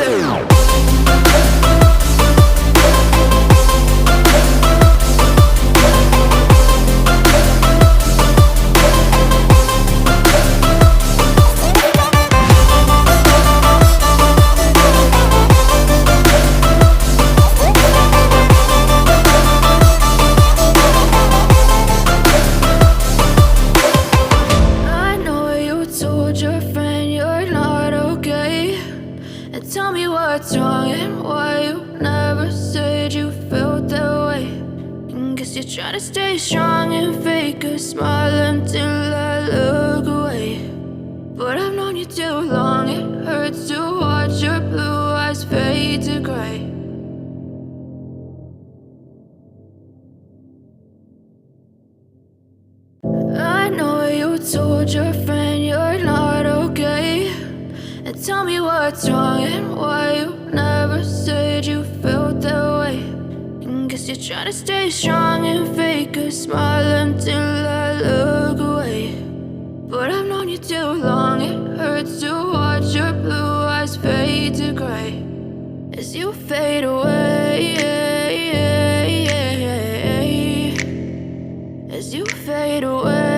fade. Tell me what's wrong and why you never said you felt that way. Guess you're trying to stay strong and fake a smile until I look away. But I've known you too long, it hurts to watch your blue eyes fade to gray. I know you told your friend you're not okay. And tell me what's wrong and why you never said you felt that way. Guess you're trying to stay strong and fake a smile until I look away. But I've known you too long, it hurts to watch your blue eyes fade to gray as you fade away, as you fade away.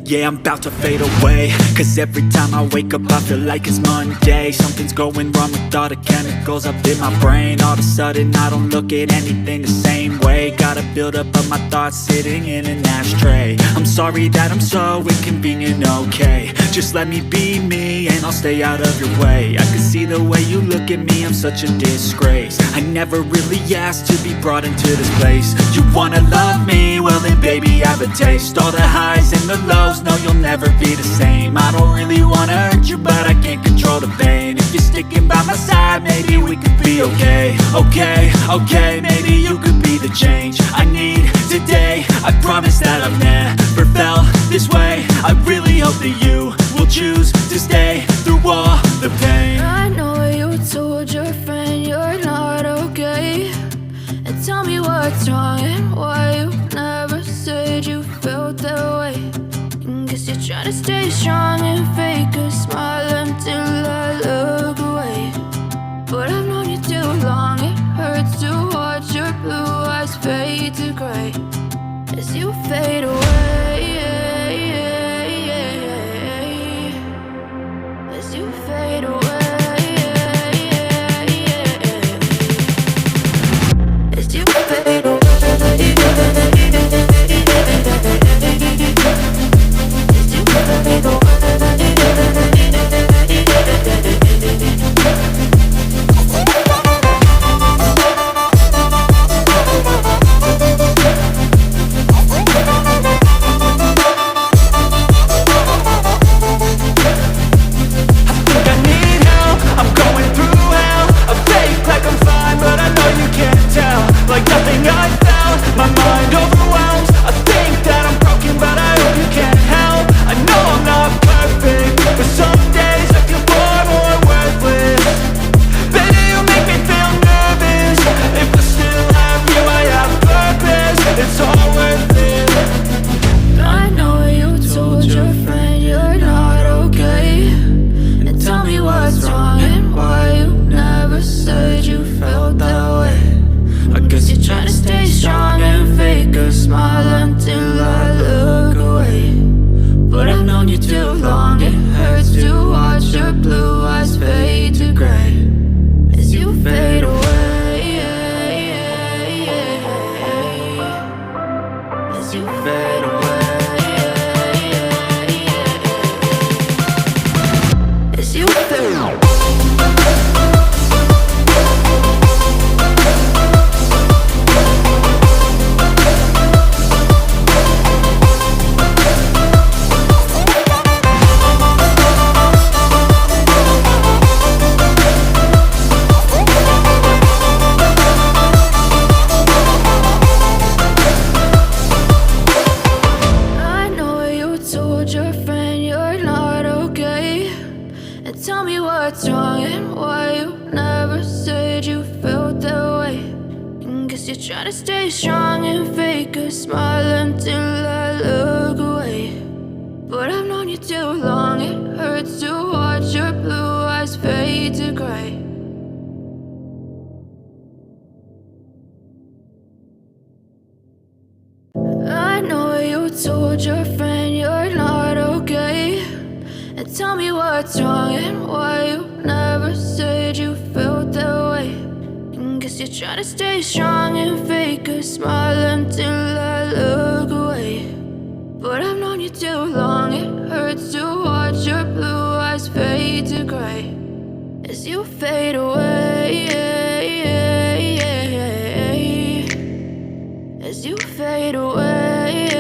Yeah, I'm about to fade away, cause every time I wake up I feel like it's Monday. Something's going wrong with all the chemicals up in my brain. All of a sudden I don't look at anything the same way. Got a buildup of my thoughts sitting in an ashtray. I'm sorry that I'm so inconvenient, okay. Just let me be me and I'll stay out of your way. I can see the way you look at me, I'm such a disgrace. I never really asked to be brought into this place. You wanna love me? Well then baby have a taste. All the highs and the lows, no, you'll never be the same. I don't really wanna hurt you, but I can't control the pain. If you're sticking by my side, maybe we could be okay. Okay, maybe you could be the change I need today. I promise that I've never felt this way. I really hope that you will choose to stay through all the pain. I know you told your friend you're not okay. And tell me what's wrong and why you never said you felt that way. Guess you're trying to stay strong and fake a smile until I look away. But I've known you too long, it hurts to watch your blue eyes fade to gray as you fade away, as you fade away, as you fade away. what's wrong and why you never said you felt that way. Guess you're trying to stay strong and fake a smile until I look away. But I've known you too long, it hurts to watch your blue eyes fade to gray. I know you told your friend you're not okay, and tell me what's wrong and why you never said you felt that way. And guess you're trying to stay strong and fake a smile until I look away. But I've known you too long, it hurts to watch your blue eyes fade to gray as you fade away, as you fade away.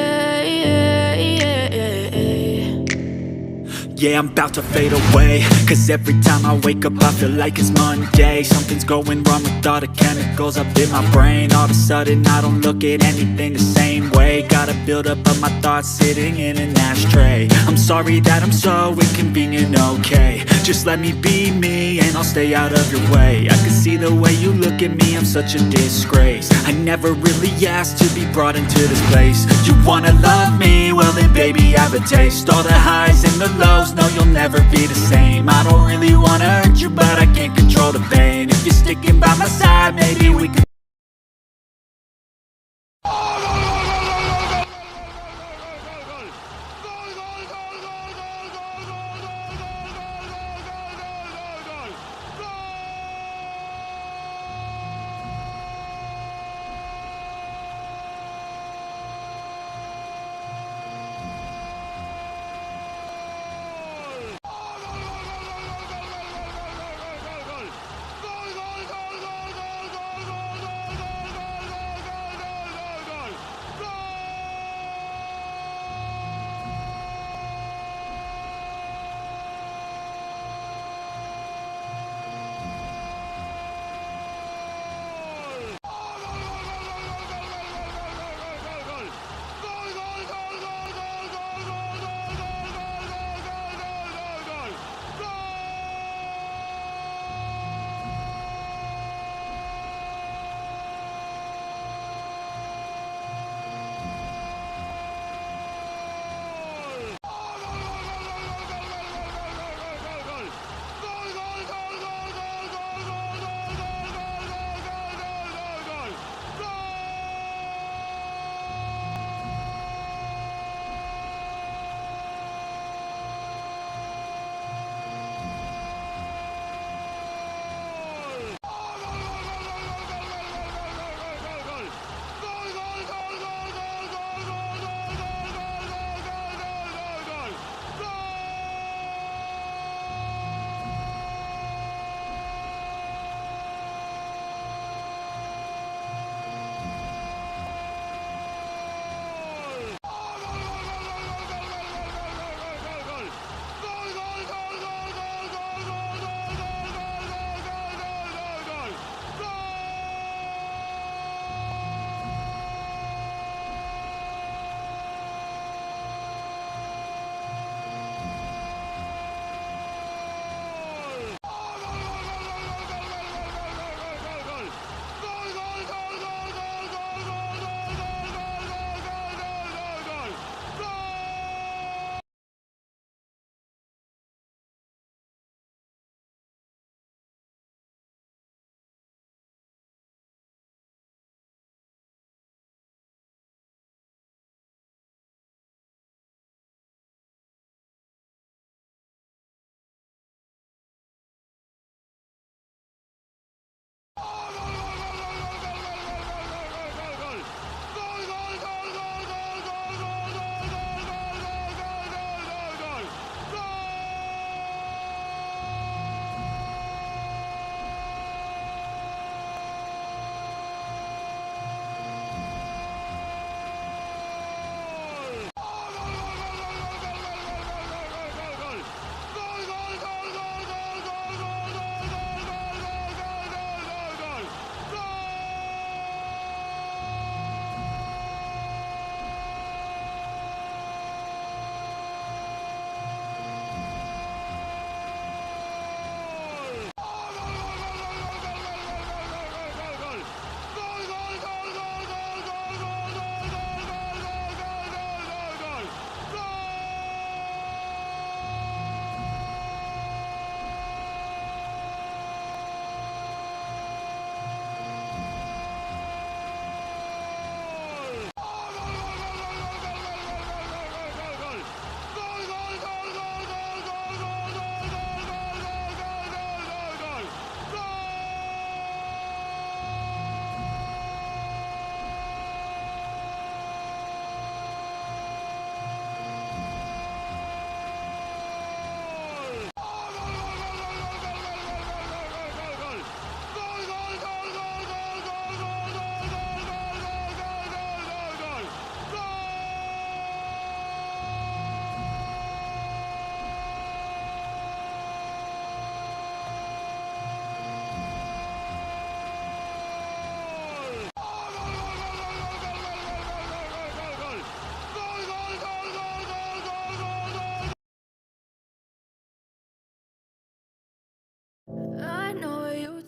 Yeah, I'm about to fade away, cause every time I wake up I feel like it's Monday. Something's going wrong with all the chemicals up in my brain. All of a sudden I don't look at anything the same way. Got a buildup of my thoughts sitting in an ashtray. I'm sorry that I'm so inconvenient, okay. Just let me be me and I'll stay out of your way. I can see the way you look at me, I'm such a disgrace. I never really asked to be brought into this place. You wanna love me? Well then baby I have a taste. All the highs and the lows, no you'll never be the same. I don't really wanna hurt you but I can't control the pain. If you're sticking by my side maybe we can.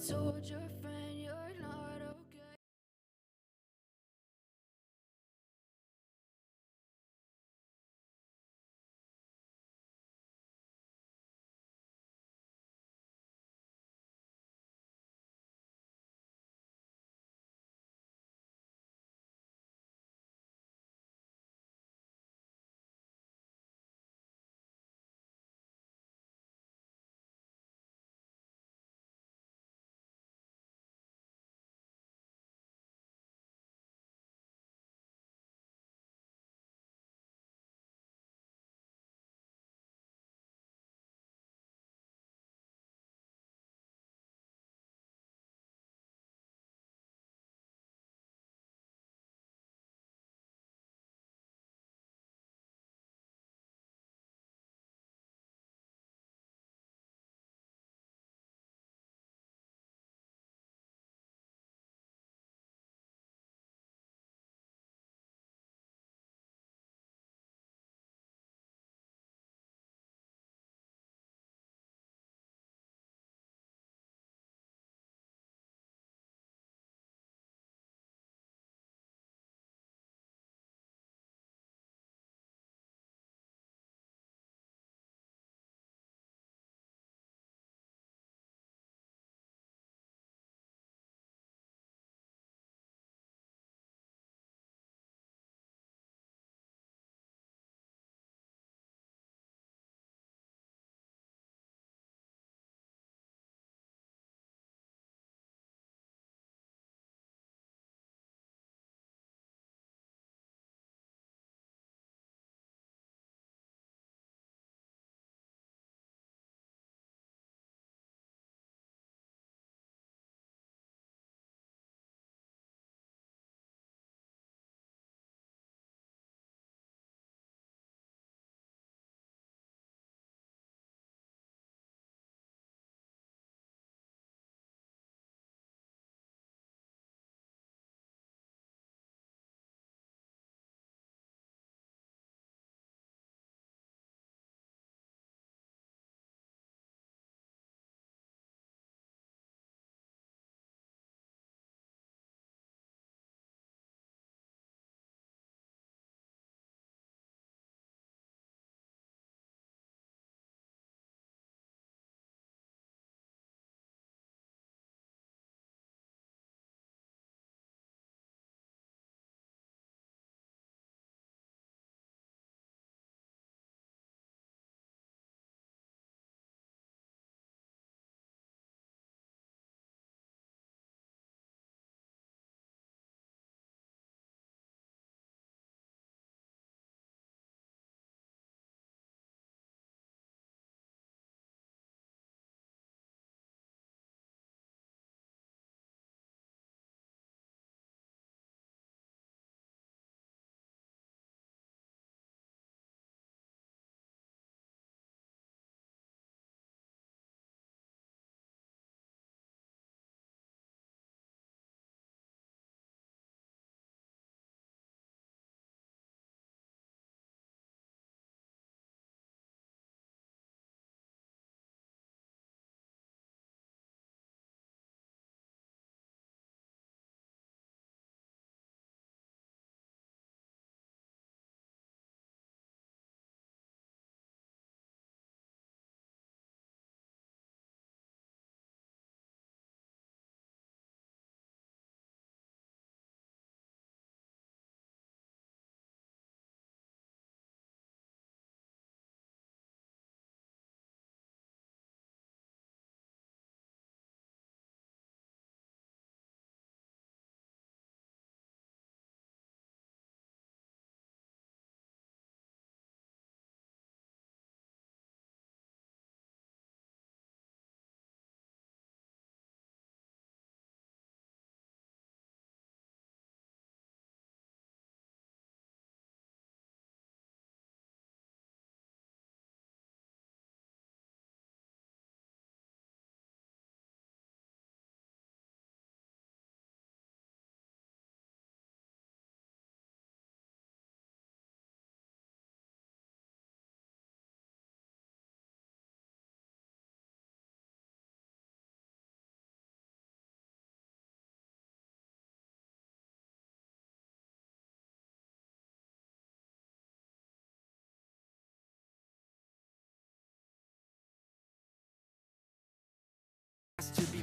told your friend you're not okay.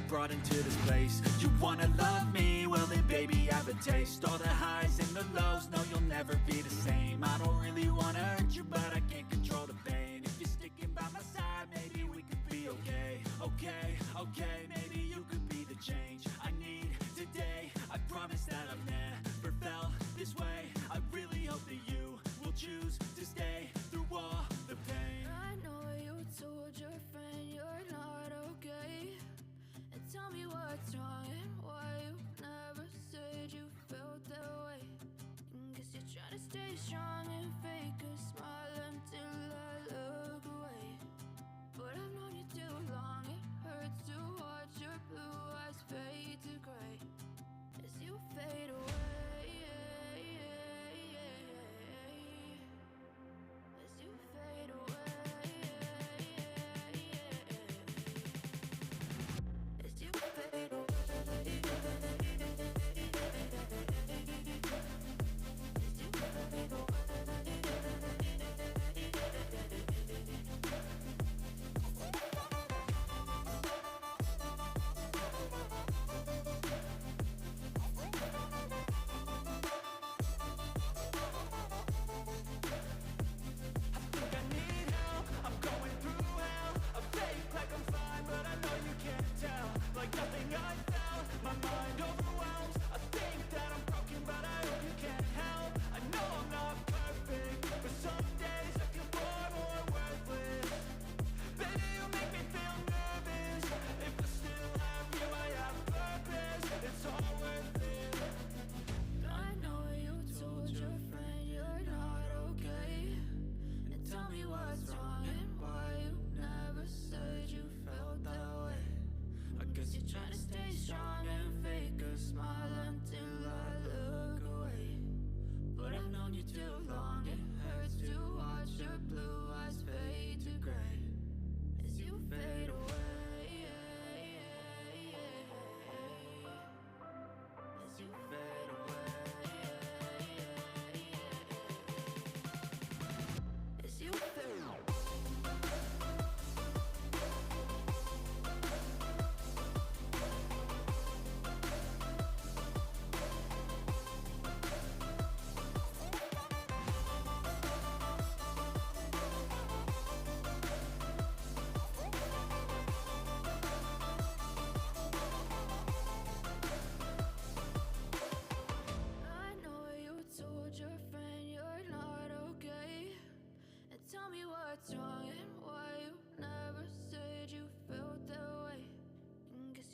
brought into this place. You wanna love me? Well then baby have a taste. All the highs and the lows, no you'll never be the same. I don't really wanna hurt you, but I can't control the pain. If you're sticking by my side, maybe we could be okay. Okay, maybe you could be the change I need today. I promise that I've never felt this way. I really hope that you will choose to stay through all the pain. I know you told your friend you're not okay, and tell me what's wrong and why you never said you felt that way. Guess you're trying to stay strong and fake a smile until I look away. But I've known you too long, it hurts to watch your blue eyes fade to gray as you fade away. As you fade away. As you fade away.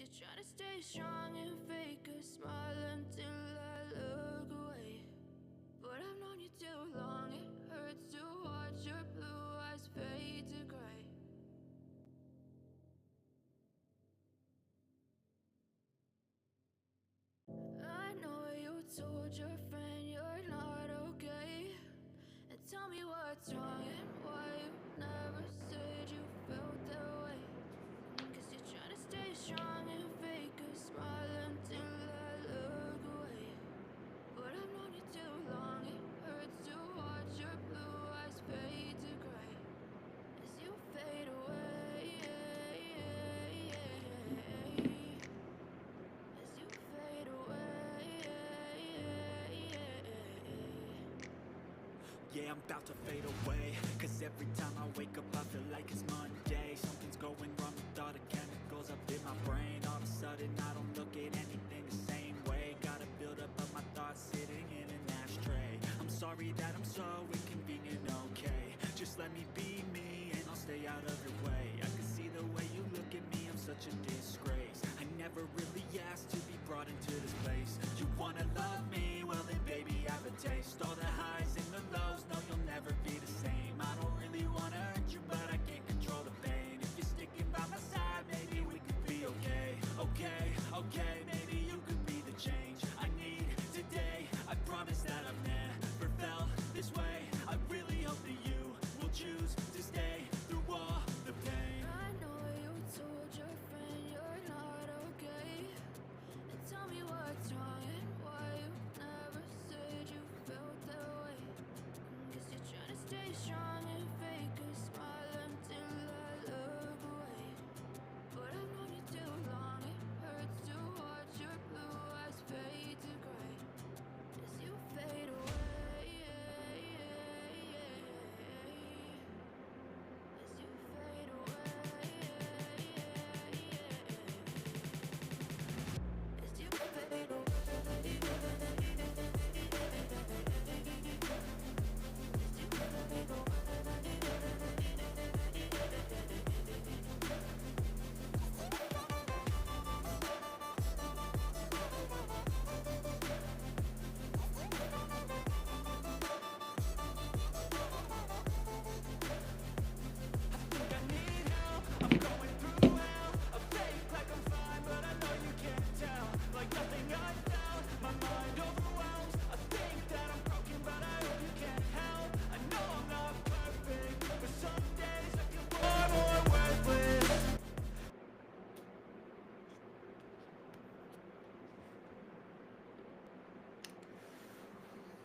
Try to stay strong and fake a smile until I look away. But I've known you too long, it hurts to watch your blue eyes fade to gray. I know you told your friend you're not okay, and tell me what's wrong and why you never said you felt that way. Guess you're trying to stay strong and fake a smile until I look away. But I've known you too long, it hurts to watch your blue eyes fade to gray as you fade away. As you fade away. Yeah, I'm about to fade away, cause every time I wake up I feel like it's Monday. Something's going wrong with all the chemicals up in my brain. All of a sudden I don't look at anything the same way. Gotta build up of my thoughts sitting in an ashtray. I'm sorry that I'm so inconvenient, okay. Just let me be me and I'll stay out of your way. I can see the way you look at me, I'm such a disgrace. I never really asked to be brought into this place. You wanna love me? Well then baby have a taste. All the highs and the lows, no you'll never be the same. I don't really wanna hurt you, but I can't control the pain. If you're sticking by my side, maybe we could be okay. Okay, maybe you could be the change I need today. I promise that I've never felt this way. I really hope that you will choose to stay through all the pain. I know you told your friend you're not okay, and tell me what's wrong and why you never said you felt that way. Guess you're trying to stay strong and fake a smile until I look away. But I've known you too long, it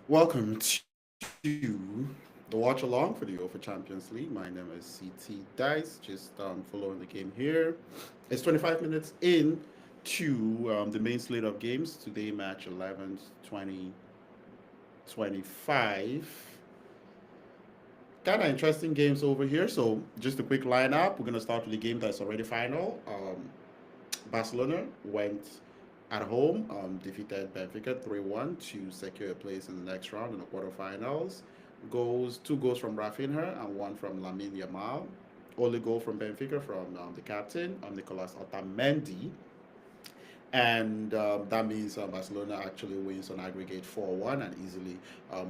Welcome to the watch along for the UEFA Champions League. My name is CT Dice, just following the game here. It's 25 minutes in to the main slate of games. Today, match 11, 2025. Kind of interesting games over here. So, just a quick lineup. We're going to start with the game that's already final. Barcelona went at home, defeated Benfica 3-1 to secure a place in the next round in the quarterfinals. Two goals from Rafinha and one from Lamine Yamal. Only goal from Benfica from the captain, Nicolas Otamendi. And that means Barcelona actually wins on aggregate 4-1 and easily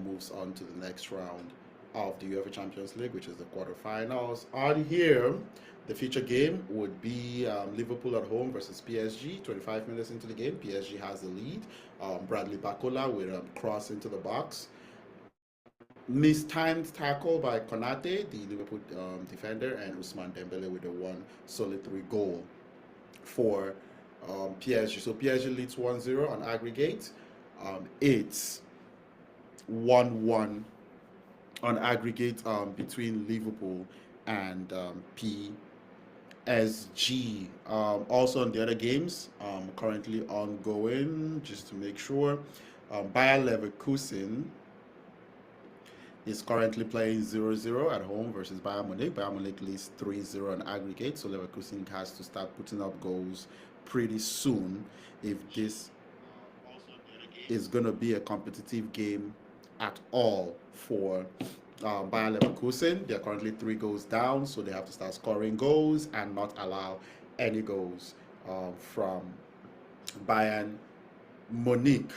moves on to the next round of the UEFA Champions League, which is the quarterfinals. On here, the feature game would be Liverpool at home versus PSG. 25 minutes into the game, PSG has the lead. Bradley Barcola with a cross into the box. Mistimed tackle by Konate, the Liverpool defender, and Ousmane Dembele with a one solid three goal for PSG. So PSG leads 1-0 on aggregate. It's 1-1 on aggregate between Liverpool and PSG. Also on the other games, currently ongoing, just to make sure, Bayer Leverkusen is currently playing 0-0 at home versus Bayern Munich. Bayern Munich leads 3-0 on aggregate, so Leverkusen has to start putting up goals pretty soon if this is going to be a competitive game at all for Bayer Leverkusen. They're currently 3 goals down, so they have to start scoring goals and not allow any goals from Bayern Munich.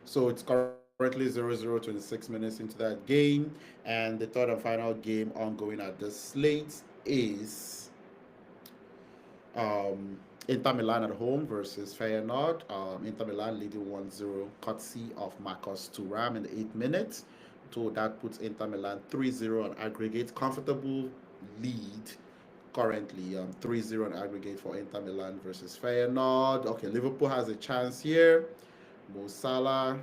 So it's currently 0-0, 26 minutes into that game. And the third and final game ongoing at the slate is Inter Milan at home versus Feyenoord. Inter Milan leading 1-0, courtesy of Marcus Thuram in the 8th minute. So that puts Inter Milan 3-0 on aggregate. Comfortable lead currently, 3-0 on aggregate for Inter Milan versus Feyenoord. Okay, Liverpool has a chance here. Mo Salah.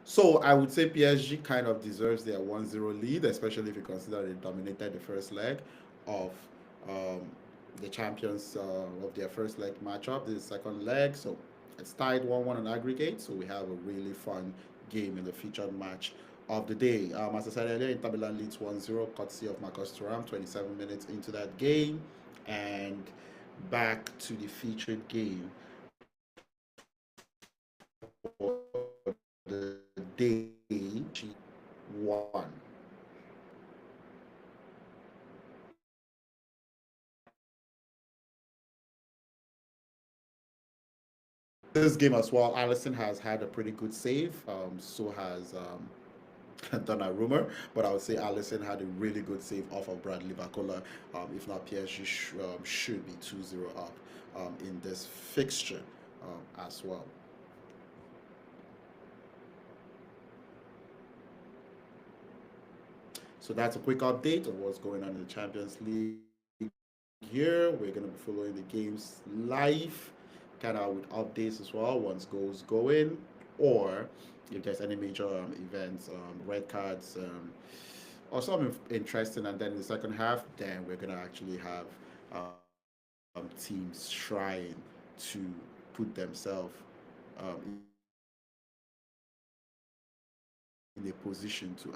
So I would say PSG kind of deserves their 1-0 lead, especially if you consider they dominated the first leg of um, the champions of their first leg matchup. This is the second leg, so it's tied 1-1 on aggregate. So we have a really fun game in the featured match of the day. As I said earlier, Inter Milan leads 1-0, courtesy of Marcus Thuram, 27 minutes into that game. And back to the featured game for the day, one. This game as well, Allison has had a pretty good save. So has Donnarumma, but I would say Allison had a really good save off of Bradley Barcola. If not, PSG should be 2-0 up in this fixture as well. So that's a quick update of what's going on in the Champions League here. We're going to be following the games live, kind of with updates as well once goals go in, or if there's any major events, red cards, or something interesting. And then in the second half, then we're going to actually have teams trying to put themselves in a position to.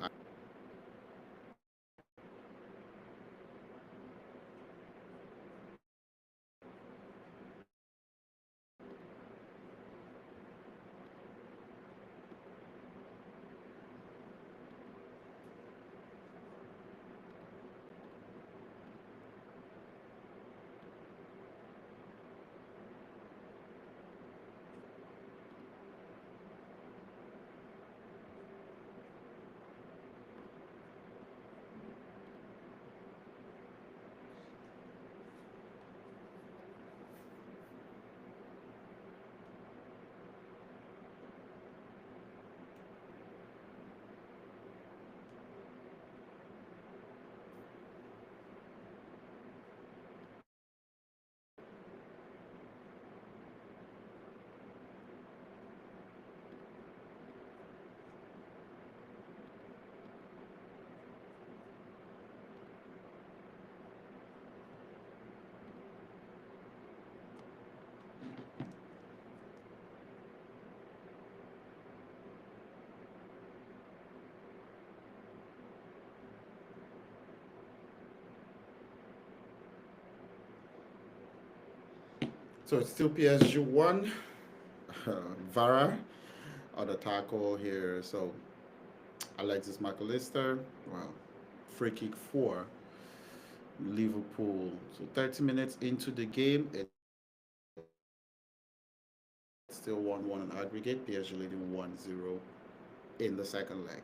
So it's still PSG 1. Vara on the tackle here. So Alexis McAllister. Wow. Free kick for Liverpool. So 30 minutes into the game, it's still 1-1 on aggregate. PSG leading 1-0 in the second leg.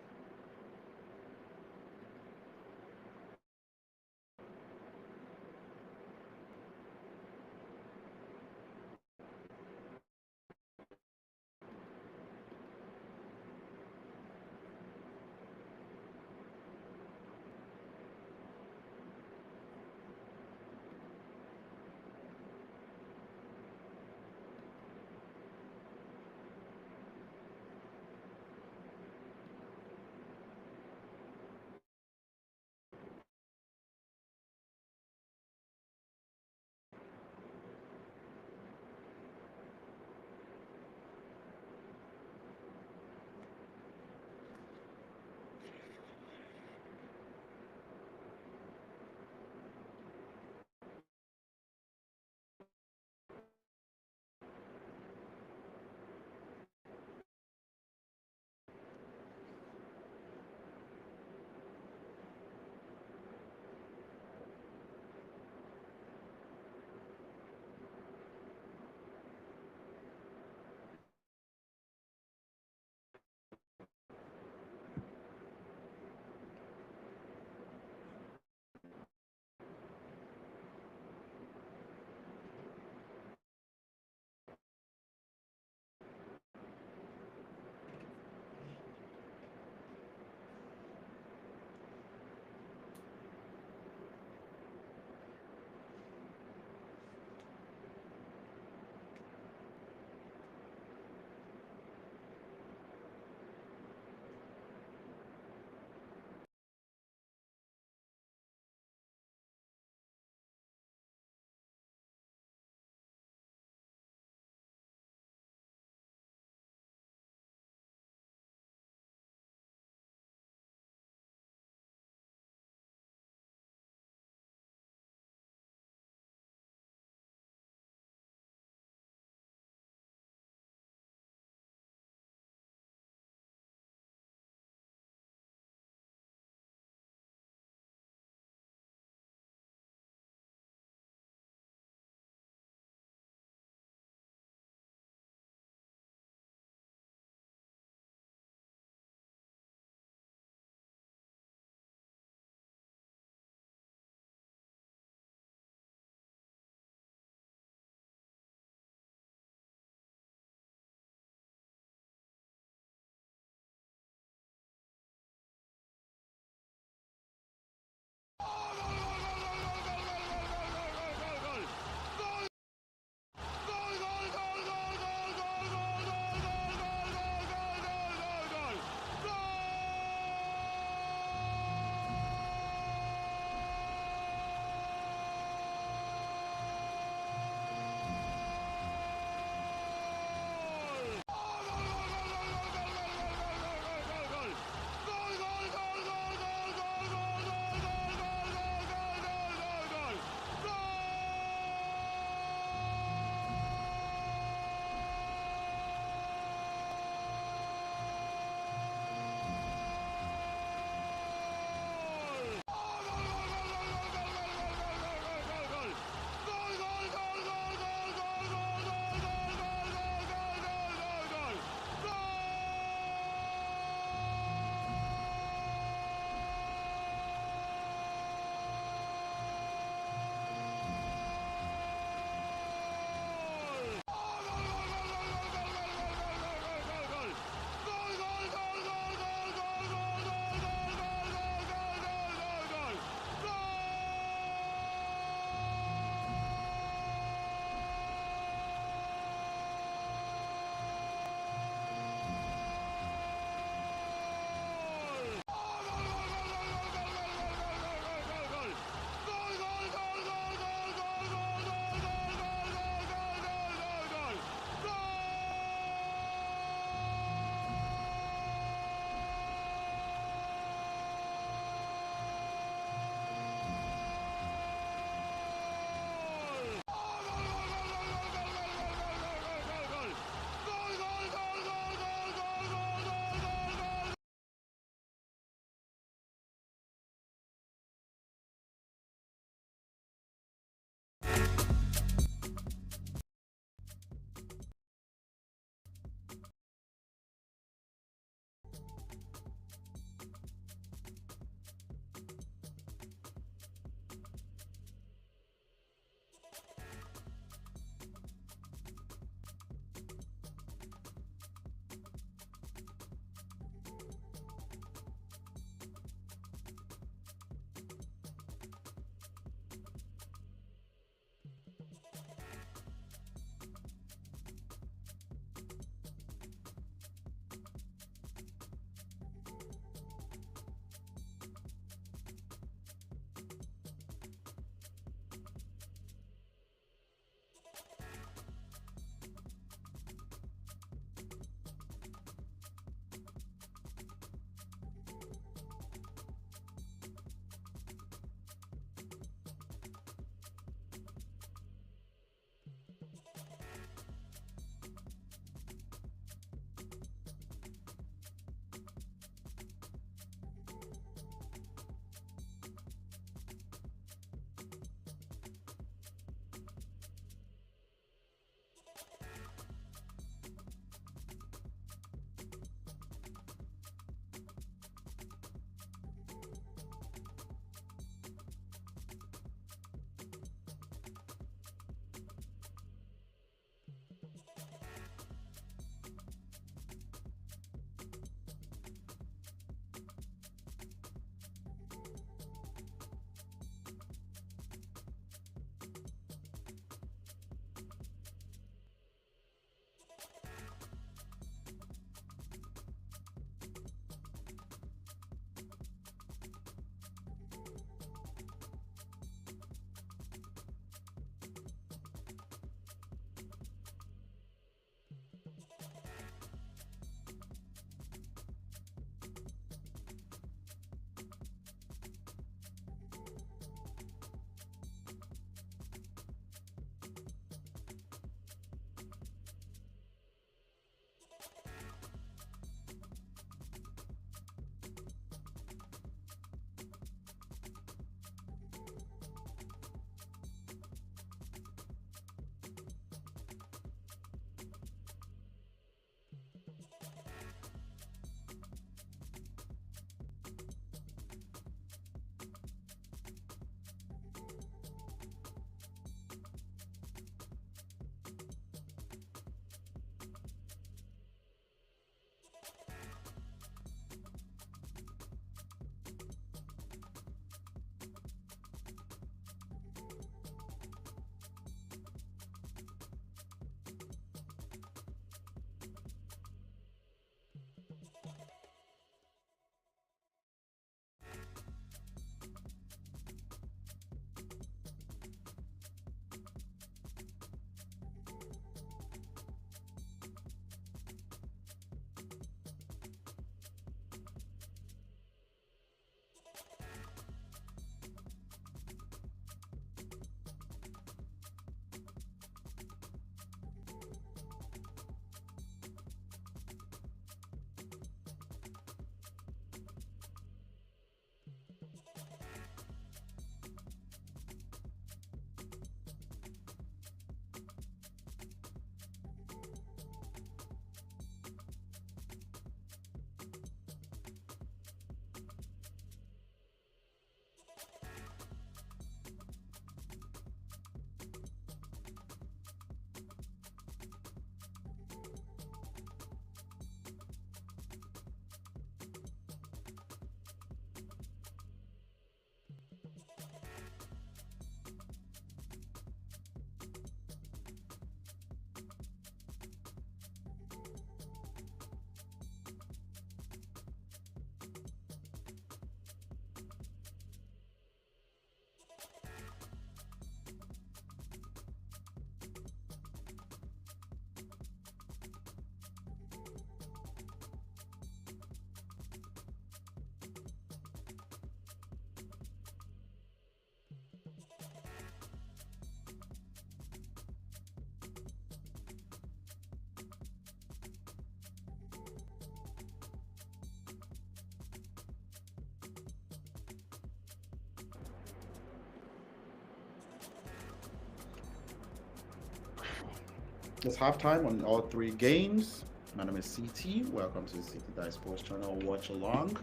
It's halftime on all three games. My name is CT. Welcome to the CT Dice Sports Channel. Watch along.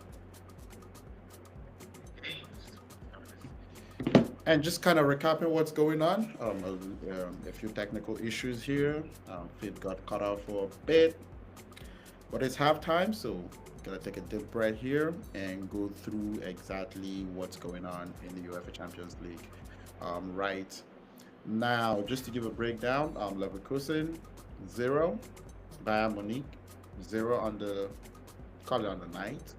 And just kind of recapping what's going on. A few technical issues here. Feed got cut off for a bit, but it's halftime, so gonna take a deep breath here and go through exactly what's going on in the UEFA Champions League. Right now, just to give a breakdown, Leverkusen 0, Bayern Munich 0 on the night.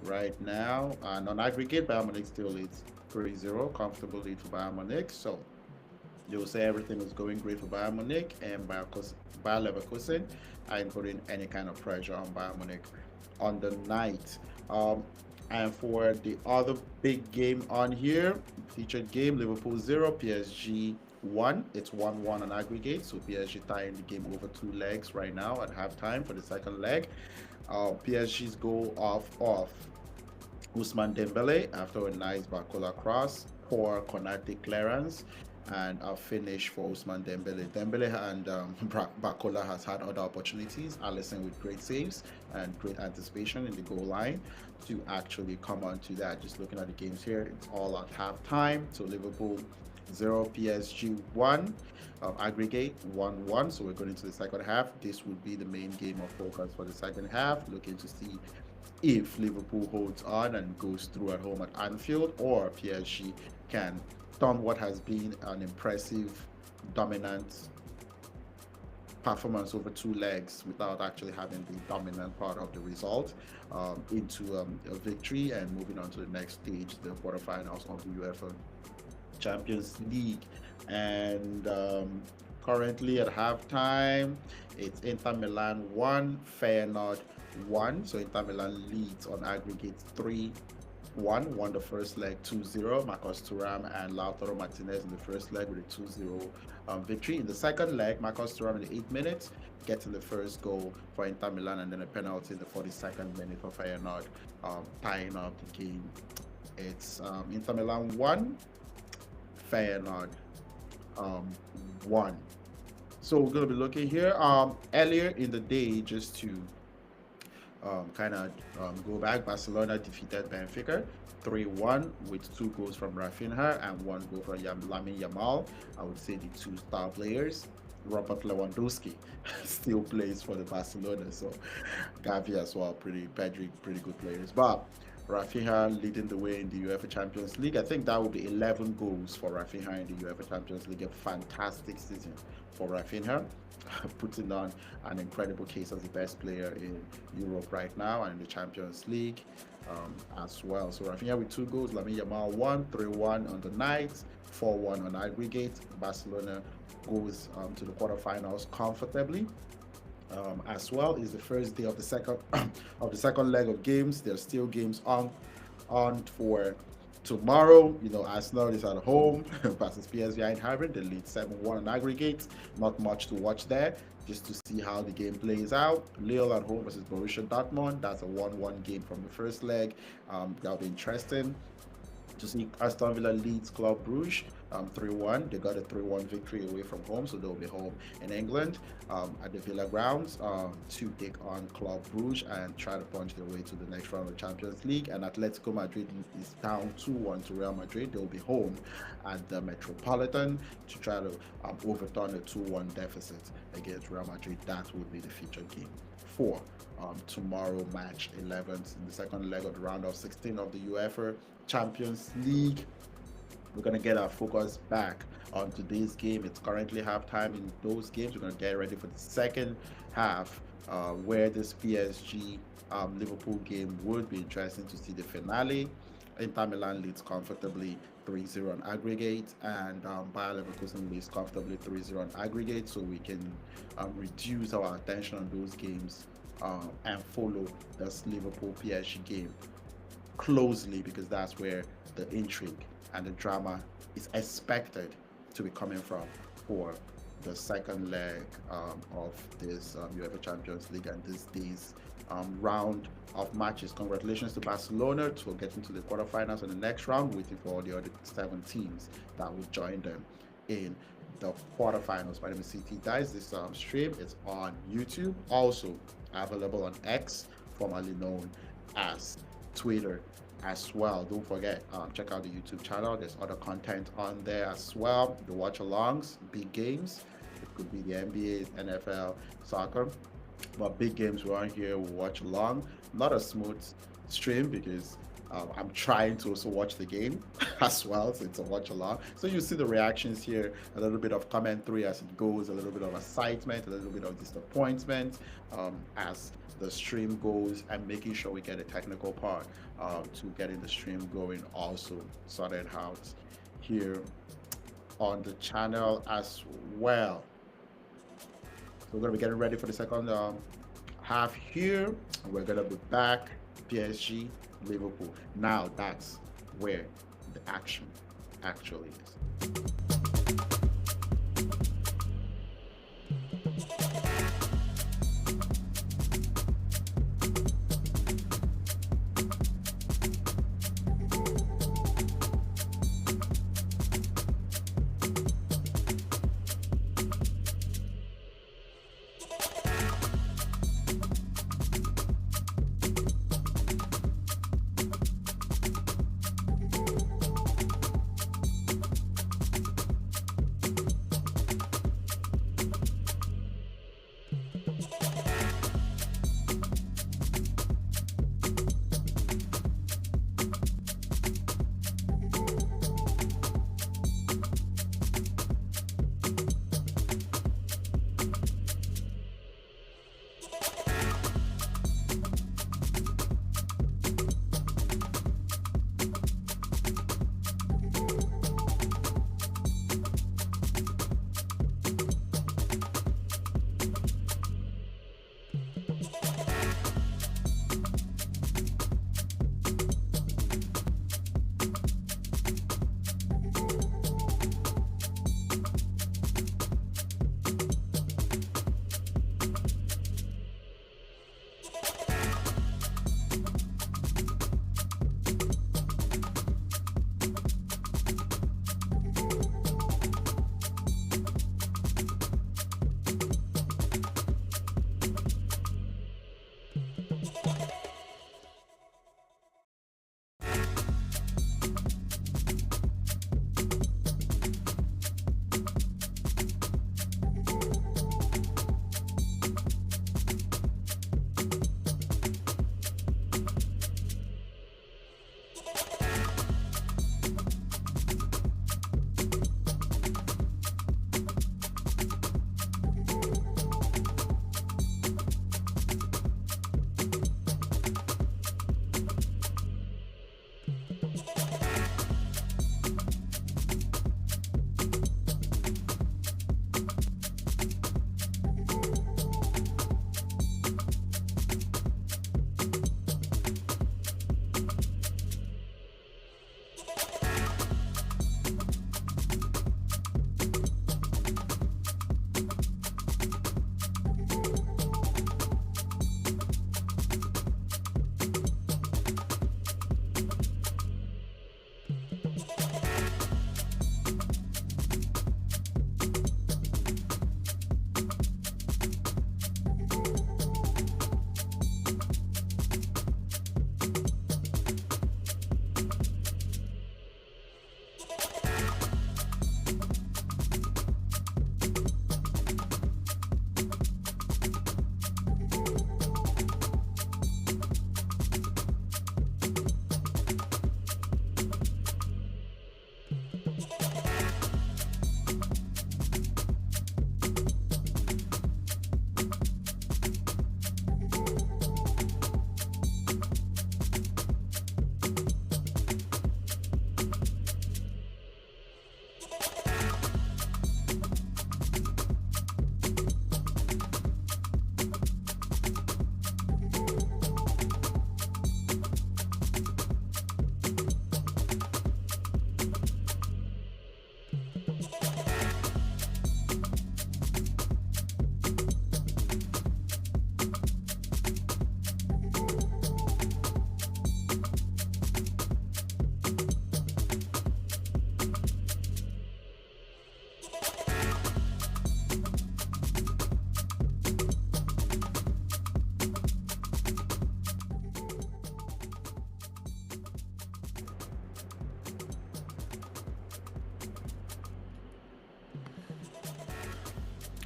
Right now, and on aggregate, Bayern Munich still leads 3-0, comfortable lead for Bayern Munich. So you'll say everything is going great for Bayern Munich, and Bayer Leverkusen ain't putting any kind of pressure on Bayern Munich on the night. And for the other big game on here, featured game, Liverpool 0, PSG 1. It's 1-1 on aggregate, so PSG tying the game over 2 legs right now at halftime for the second leg. PSG's goal of Ousmane Dembele after a nice Barcola cross, poor Konate clearance, and a finish for Ousmane Dembele. Dembele and Barcola has had other opportunities. Alisson with great saves and great anticipation in the goal line to actually come on to that. Just looking at the games here, it's all at halftime. So Liverpool 0, PSG 1. Aggregate 1-1. So we're going into the second half. This would be the main game of focus for the second half, looking to see if Liverpool holds on and goes through at home at Anfield, or PSG can turn what has been an impressive, dominant performance over 2 legs without actually having the dominant part of the result into a victory and moving on to the next stage, the quarterfinals of the UEFA Champions League. And currently at halftime, it's Inter Milan 1, Feyenoord 1. So Inter Milan leads on aggregate 3-1. Won the first leg 2-0. Marcos Thuram and Lautaro Martinez in the first leg with a 2-0 victory. In the second leg, Marcos Thuram in the 8th minute getting the first goal for Inter Milan, and then a penalty in the 42nd minute for Feyenoord, tying up the game. It's Inter Milan 1, Feyenoord 1. So we're going to be looking here earlier in the day, just to go back. Barcelona defeated Benfica 3-1 with 2 goals from Rafinha and 1 goal from Lamine Yamal. I would say the 2 star players. Robert Lewandowski still plays for the Barcelona, so Gavi as well, pretty good players. But Rafinha leading the way in the UEFA Champions League. I think that would be 11 goals for Rafinha in the UEFA Champions League. A fantastic season for Rafinha, putting on an incredible case as the best player in Europe right now and in the Champions League as well. So Rafinha with 2 goals, Lamine Yamal 1, 3-1 on the night, 4-1 on aggregate. Barcelona goes to the quarterfinals comfortably. As well, is the first day of the second leg of games. There's still games on for tomorrow. Arsenal is at home versus PSG Eindhoven. They lead 7-1 on aggregate. Not much to watch there, just to see how the game plays out. Lille at home versus Borussia Dortmund. That's a 1-1 game from the first leg. That'll be interesting to see. Aston Villa leads Club Brugge 3-1. They got a 3-1 victory away from home, so they'll be home in England at the Villa grounds to take on Club Brugge and try to punch their way to the next round of Champions League. And Atletico Madrid is down 2-1 to Real Madrid. They'll be home at the Metropolitan to try to overturn a 2-1 deficit against Real Madrid. That would be the featured game for tomorrow, match 11th in the second leg of the round of 16 of the UEFA Champions League. We're going to get our focus back on today's game. It's currently halftime in those games. We're going to get ready for the second half, where this PSG Liverpool game would be interesting to see the finale. Inter Milan leads comfortably 3-0 on aggregate, and Bayer Leverkusen leads comfortably 3-0 on aggregate, so we can reduce our attention on those games and follow this Liverpool PSG game closely, because that's where the intrigue and the drama is expected to be coming from for the second leg of this UEFA Champions League and this day's round of matches. Congratulations to Barcelona to get into the quarterfinals and the next round, waiting for all the other 7 teams that will join them in the quarterfinals. My name is CT Dice. This stream is on YouTube, also available on X, formerly known as Twitter as well. Don't forget, check out the YouTube channel. There's other content on there as well. The watch alongs, big games. It could be the NBA, NFL, soccer. But big games we're on here, we watch along. Not a smooth stream because I'm trying to also watch the game as well, so it's a watch along. So you see the reactions here, a little bit of commentary as it goes, a little bit of excitement, a little bit of disappointment as the stream goes, and making sure we get a technical part to getting the stream going also sorted out here on the channel as well. So we're going to be getting ready for the second half here. We're going to be back, PSG, Liverpool. Now that's where the action actually is.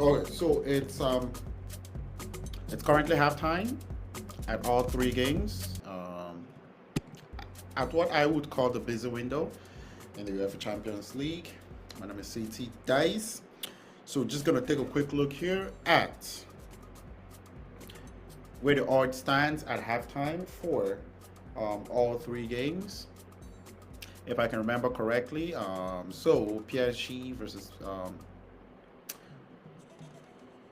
Okay, so it's currently halftime at all three games. At what I would call the busy window in the UEFA Champions League. My name is CT Dice. So just gonna take a quick look here at where the odds stands at halftime for all three games. If I can remember correctly, so PSG versus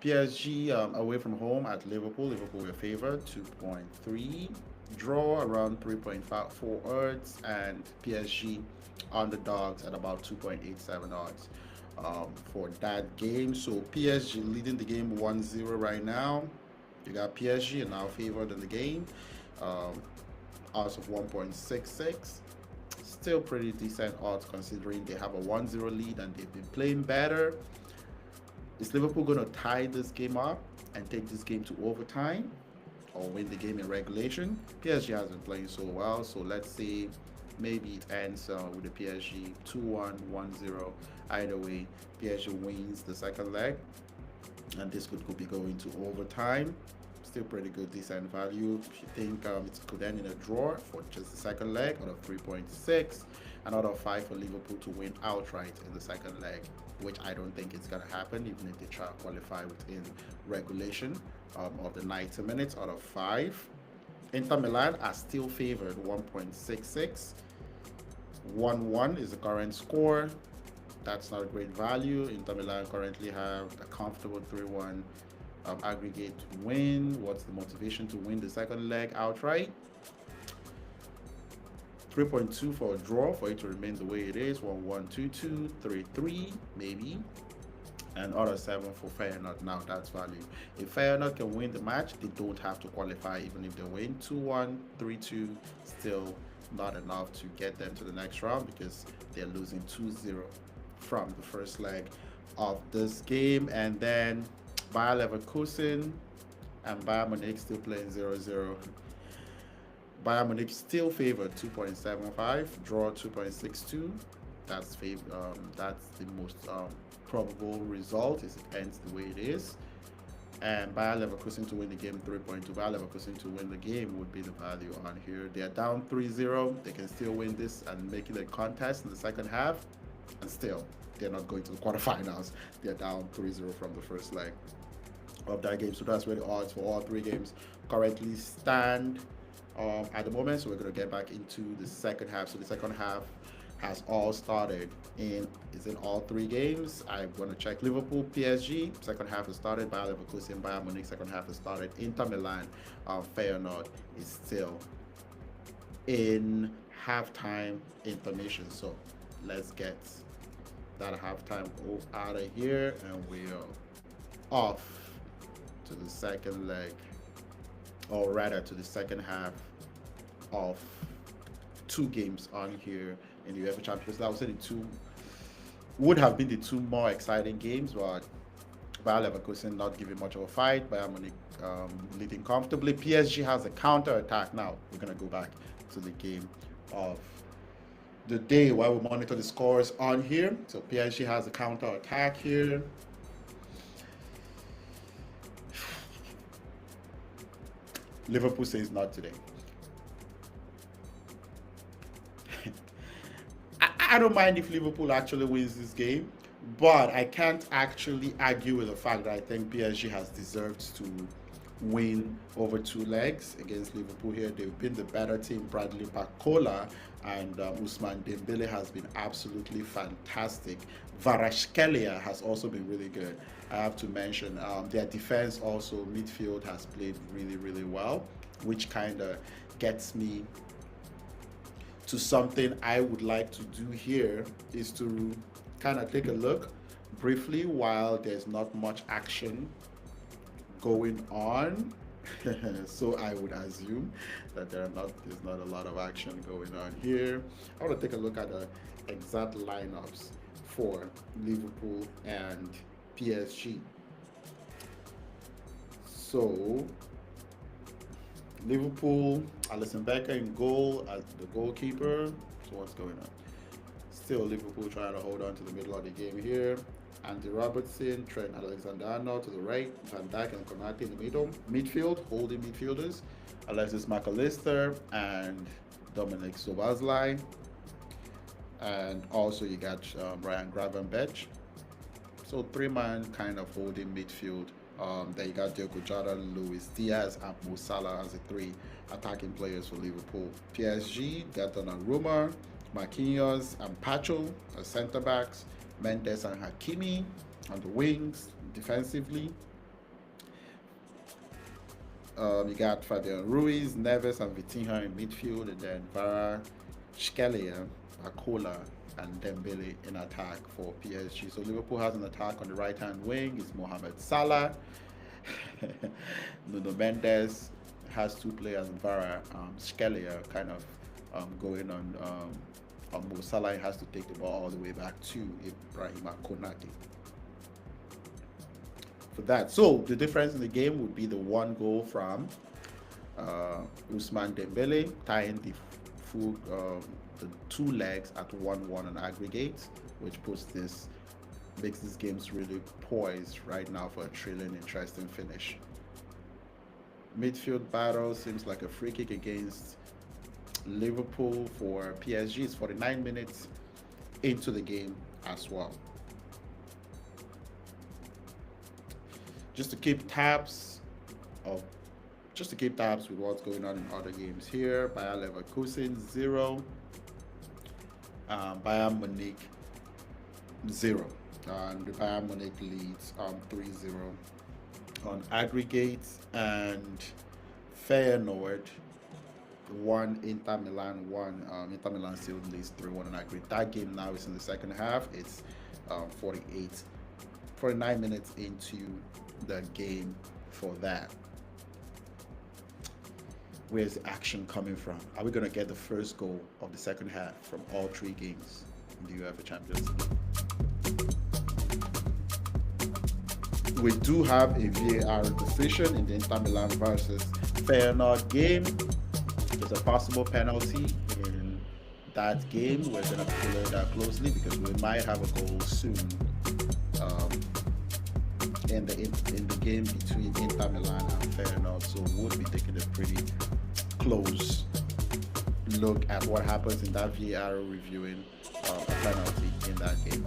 PSG away from home at Liverpool. Liverpool were favored 2.3, draw around 3.54 odds, and PSG underdogs at about 2.87 odds for that game. So PSG leading the game 1-0 right now. You got PSG and now favored in the game. Odds of 1.66. Still pretty decent odds considering they have a 1-0 lead and they've been playing better. Is Liverpool going to tie this game up and take this game to overtime or win the game in regulation? PSG has been playing so well, so let's say maybe it ends with the PSG 2-1, 1-0. Either way, PSG wins the second leg, and this could be going to overtime. Still pretty good, decent value. If you think it could end in a draw for just the second leg, out of 3.6, and out of 5 for Liverpool to win outright in the second leg, which I don't think it's going to happen, even if they try to qualify within regulation of the 90 minutes out of 5. Inter Milan are still favored 1.66. 1-1 is the current score. That's not a great value. Inter Milan currently have a comfortable 3-1 aggregate win. What's the motivation to win the second leg outright? 3.2 for a draw for it to remain the way it is. 1-1, 2-2, 3-3 maybe, and out of 7 for Feyenoord. Now that's value. If Feyenoord can win the match, they don't have to qualify. Even if they win 2-1, 3-2, still not enough to get them to the next round because they're losing 2-0 from the first leg of this game. And then Bayer Leverkusen and Bayern Munich still playing 0-0. Bayern Munich still favored 2.75, draw 2.62. That's the most probable result is it ends the way it is. And Bayer Leverkusen to win the game 3.2. Bayer Leverkusen to win the game would be the value on here. They are down 3-0. They can still win this and make it a contest in the second half. And still, they're not going to the quarterfinals. They're down 3-0 from the first leg of that game. So that's where the odds for all three games currently stand at the moment. So we're going to get back into the second half. So the second half has all started is in all three games. I'm going to check Liverpool, PSG. Second half has started. Bayer Leverkusen, Bayern Munich. Second half has started. Inter Milan, Feyenoord is still in halftime intermission. So let's get that halftime out of here, and we're off to the second leg, or rather to the second half of two games on here in the UEFA Champions League. I would say the two would have been the two more exciting games, but Bayer Leverkusen not giving much of a fight. Bayern Munich leading comfortably. PSG has a counter attack now. We're gonna go back to the game of the day while we monitor the scores on here. So PSG has a counter attack here. Liverpool says not today. I don't mind if Liverpool actually wins this game, but I can't actually argue with the fact that I think PSG has deserved to win over two legs against Liverpool here. They've been the better team. Bradley Barcola and Ousmane Dembele has been absolutely fantastic. Kvaratskhelia has also been really good. I have to mention their defense also, midfield has played really, really well, which kind of gets me to something I would like to do here, is to kind of take a look briefly while there's not much action going on. So I would assume that there's not a lot of action going on here. I want to take a look at the exact lineups for Liverpool and PSG. So Liverpool, Alisson Becker in goal as the goalkeeper. So what's going on? Still Liverpool trying to hold on to the middle of the game here. Andy Robertson, Trent Alexander-Arnold to the right, Van Dijk and Konate in the midfield, holding midfielders, Alexis McAllister and Dominic Szoboszlai. And also you got Ryan Gravenberch. So 3-man kind of holding midfield. Then you got Diogo Jota, Luis Diaz, and Mo Salah as the 3 attacking players for Liverpool. PSG got Donnarumma, Marquinhos, and Pacho as centre backs. Mendes and Hakimi on the wings defensively. You got Fabian Ruiz, Neves, and Vitinha in midfield, and then Vara, Skelia, Akola, and Dembele in attack for PSG. So Liverpool has an attack on the right-hand wing. It's Mohamed Salah. Nuno Mendes has 2 players, Vara, Skelia kind of going on Mo Salah has to take the ball all the way back to Ibrahima Konate. For that, so the difference in the game would be the 1 goal from Ousmane Dembele, tying the the 2 legs at 1-1 on aggregate, which makes this game really poised right now for a thrilling, interesting finish. Midfield battle seems like a free kick against Liverpool for PSG. It's 49 minutes into the game as well. Just to keep tabs with what's going on in other games here. Bayer Leverkusen 0, Bayern Munich 0, and the Bayern Munich leads 3-0 on aggregate, and Feyenoord 1, Inter Milan 1. Inter Milan still leads 3-1 on aggregate. That game now is in the second half. It's 49 minutes into the game for that. Where's the action coming from? Are we going to get the first goal of the second half from all 3 games in the UEFA Champions League? We do have a VAR decision in the Inter Milan versus Feyenoord game. There's a possible penalty in that game. We're going to follow that closely because we might have a goal soon in the game between Inter Milan and Feyenoord. So we'll be taking a pretty close look at what happens in that VAR reviewing a penalty in that game.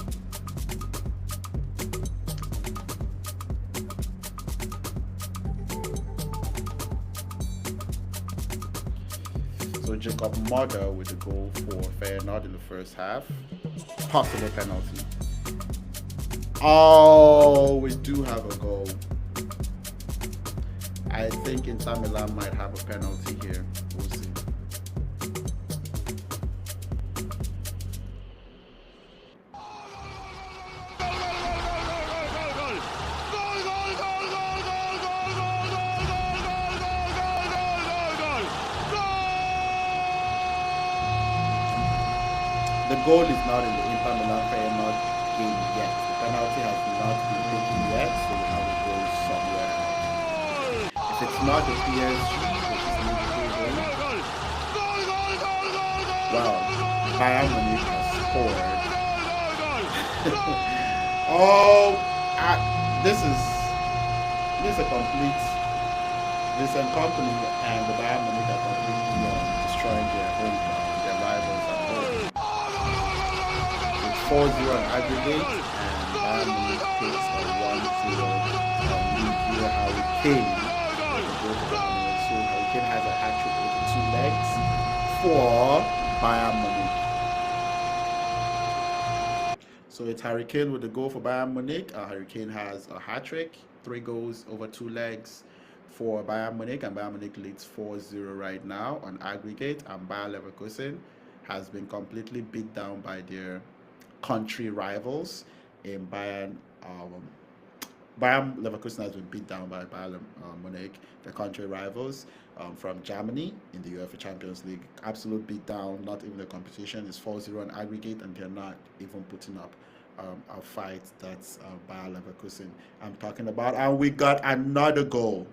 So Jacob Mugger with the goal for Feyenoord in the first half. Possible penalty. Oh, we do have a goal. I think Inter Milan might have a penalty here. We'll see. The goal is not in the Inter Milan Feyenoord game yet. The penalty has not been taken yet, so we have a goal somewhere else. If it's not the PSG, which is Liverpool goal. Wow, Bayern Munich has scored. This is a complete. Vincent Company and the Bayern Munich are completely destroying their home ground, their rivals at home. It's 4-0 on aggregate, and Bayern Munich takes a 1-0 lead here. Harry Kane with the goal for Bayern Munich. So Harry Kane has a hat-trick over 2 legs for Bayern Munich. So it's Harry Kane with the goal for Bayern Munich. Harry Kane has a hat-trick, 3 goals over 2 legs for Bayern Munich, and Bayern Munich leads 4-0 right now on aggregate, and Bayer Leverkusen has been completely beat down by their country rivals in Bayern. Bayern Leverkusen has been beat down by Bayern Munich, the country rivals from Germany in the UEFA Champions League. Absolute beat down, not even a competition. It's 4-0 on aggregate, and they're not even putting up a fight. That's Bayer Leverkusen I'm talking about, and we got another goal.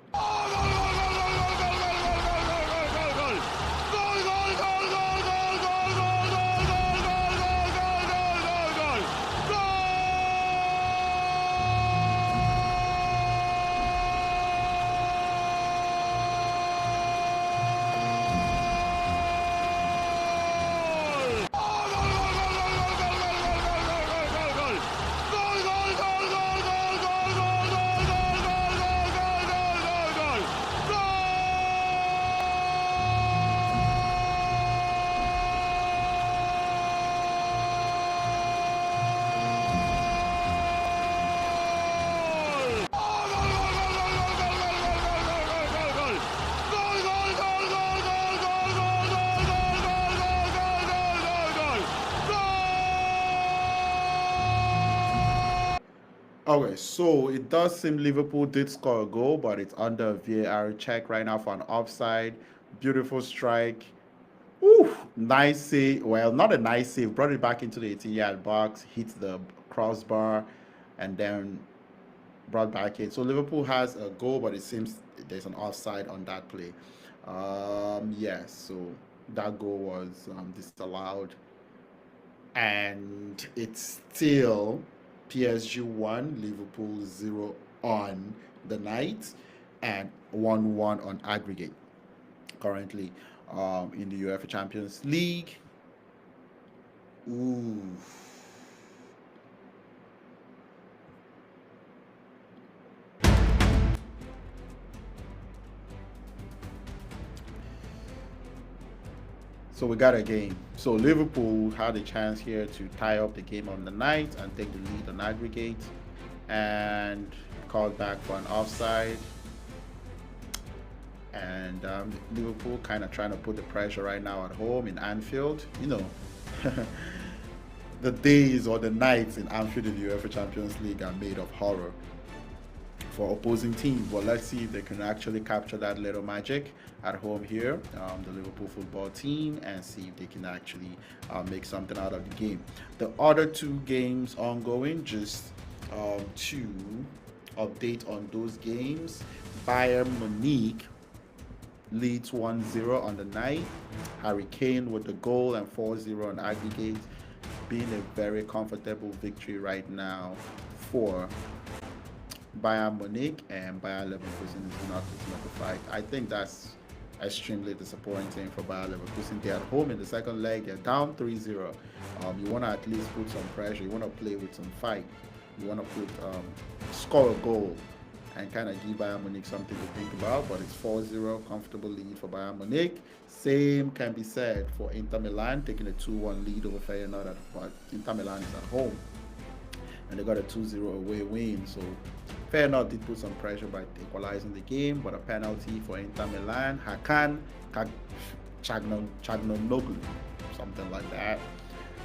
Okay, so it does seem Liverpool did score a goal, but it's under a VAR check right now for an offside. Beautiful strike. Ooh, nice save. Well, not a nice save. Brought it back into the 18-yard box, hit the crossbar, and then brought back in. So Liverpool has a goal, but it seems there's an offside on that play. Yes, so that goal was disallowed, and it's still PSG 1, Liverpool 0 on the night, and 1-1 on aggregate currently in the UEFA Champions League. Ooh. So we got a game. So Liverpool had a chance here to tie up the game on the night and take the lead on aggregate, and called back for an offside. And Liverpool kind of trying to put the pressure right now at home in Anfield. You know, the days or the nights in Anfield in the UEFA Champions League are made of horror for opposing teams. But let's see if they can actually capture that little magic at home here, the Liverpool football team, and see if they can actually make something out of the game. The other two games ongoing, just to update on those games. Bayern Munich leads 1-0 on the night. Harry Kane with the goal and 4-0 on aggregate, being a very comfortable victory right now for Bayern Munich, and Bayern Leverkusen is not notified. I think that's extremely disappointing for Bayern Leverkusen. They're at home in the second leg. They're down 3-0. You want to at least put some pressure. You want to play with some fight. You want to put score a goal and kind of give Bayern Munich something to think about. But it's 4-0, comfortable lead for Bayern Munich. Same can be said for Inter Milan, taking a 2-1 lead over Feyenoord. But Inter Milan is at home, and they got a 2-0 away win. So Feyenoord did put some pressure by equalizing the game, but a penalty for Inter Milan. Hakan Çalhanoğlu, something like that.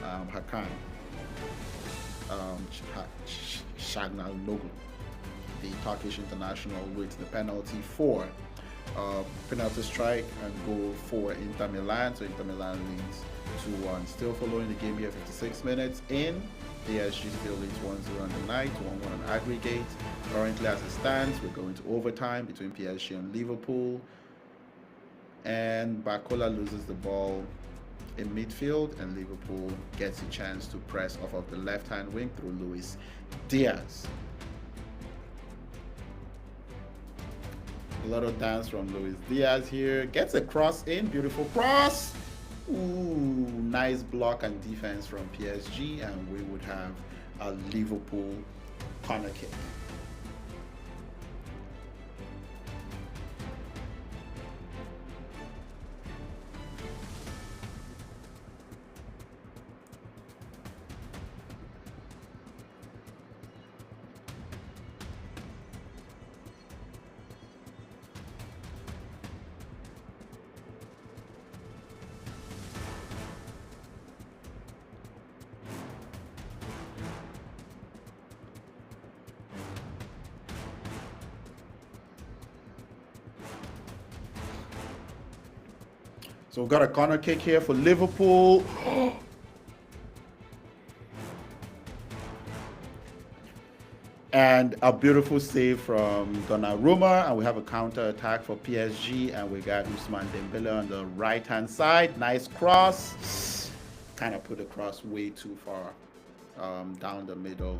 Hakan Çalhanoğlu, the Turkish international, with the penalty for penalty strike and goal for Inter Milan. So Inter Milan leads 2-1. Still following the game here, 56 minutes in. PSG still leads 1-0 on the night, 1-1 on aggregate. Currently, as it stands, we're going to overtime between PSG and Liverpool. And Barcola loses the ball in midfield, and Liverpool gets a chance to press off of the left-hand wing through Luis Diaz. A lot of dance from Luis Diaz here. Gets a cross in, beautiful cross. Ooh, nice block and defense from PSG, and we would have a Liverpool corner kick. So we've got a corner kick here for Liverpool. And a beautiful save from Donnarumma, and we have a counter attack for PSG, and we got Ousmane Dembele on the right hand side. Nice cross, kind of put the cross way too far down the middle.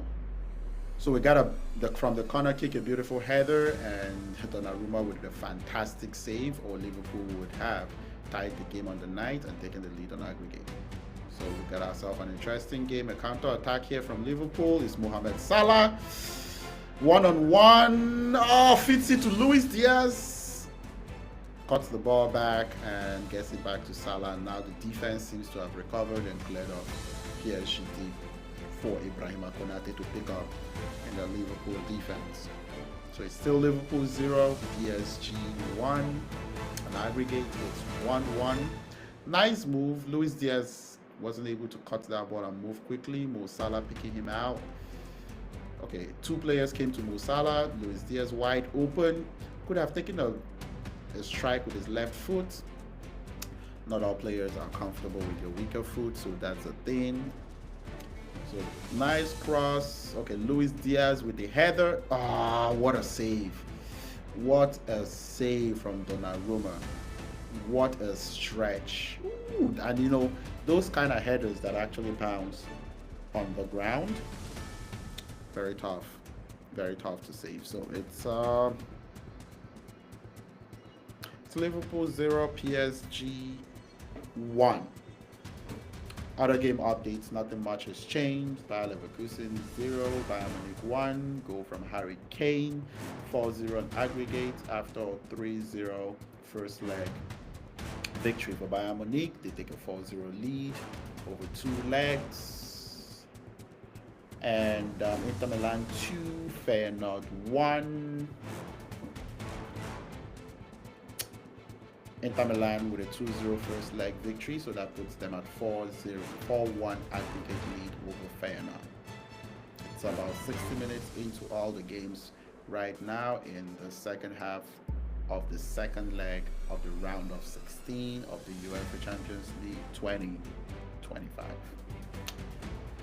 So we got from the corner kick, a beautiful header, and Donnarumma with a fantastic save, or Liverpool would have tied the game on the night and taken the lead on aggregate. So we got ourselves an interesting game. A counter attack here from Liverpool is Mohamed Salah. One-on-one. Oh, fits it to Luis Diaz. Cuts the ball back and gets it back to Salah. Now the defense seems to have recovered and cleared off PSG for Ibrahima Konate to pick up in the Liverpool defense. So it's still Liverpool 0, PSG 1. An aggregate, it's 1-1. Nice move. Luis Diaz wasn't able to cut that ball and move quickly. Mo Salah picking him out. Okay, two players came to Mo Salah. Luis Diaz wide open. Could have taken a strike with his left foot. Not all players are comfortable with your weaker foot, so that's a thing. So nice cross. Okay, Luis Diaz with the header. Ah, what a save. What a save from Donnarumma. What a stretch. Ooh, and you know, those kind of headers that actually bounce on the ground, very tough. Very tough to save. So it's Liverpool 0, PSG 1. Other game updates, nothing much has changed. Bayer Leverkusen 0, Bayern Munich 1. Goal from Harry Kane. 4-0 on aggregate after 3-0 first leg victory for Bayern Munich. They take a 4-0 lead over 2 legs. And Inter Milan 2, Feyenoord 1. Inter Milan with a 2-0 first leg victory, so that puts them at 4-1 aggregate lead over Feyenoord. It's about 60 minutes into all the games right now in the second half of the second leg of the round of 16 of the UEFA Champions League 2025.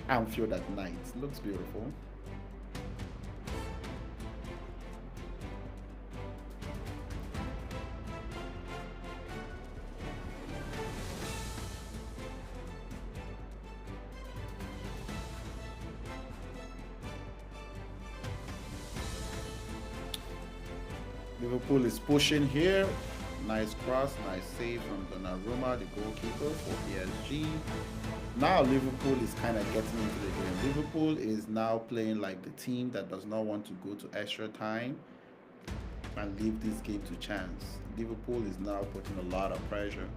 Anfield at night. Looks beautiful. Liverpool is pushing here. Nice cross, nice save from Donnarumma, the goalkeeper for PSG. Now Liverpool is kind of getting into the game. Liverpool is now playing like the team that does not want to go to extra time and leave this game to chance. Liverpool is now putting a lot of pressure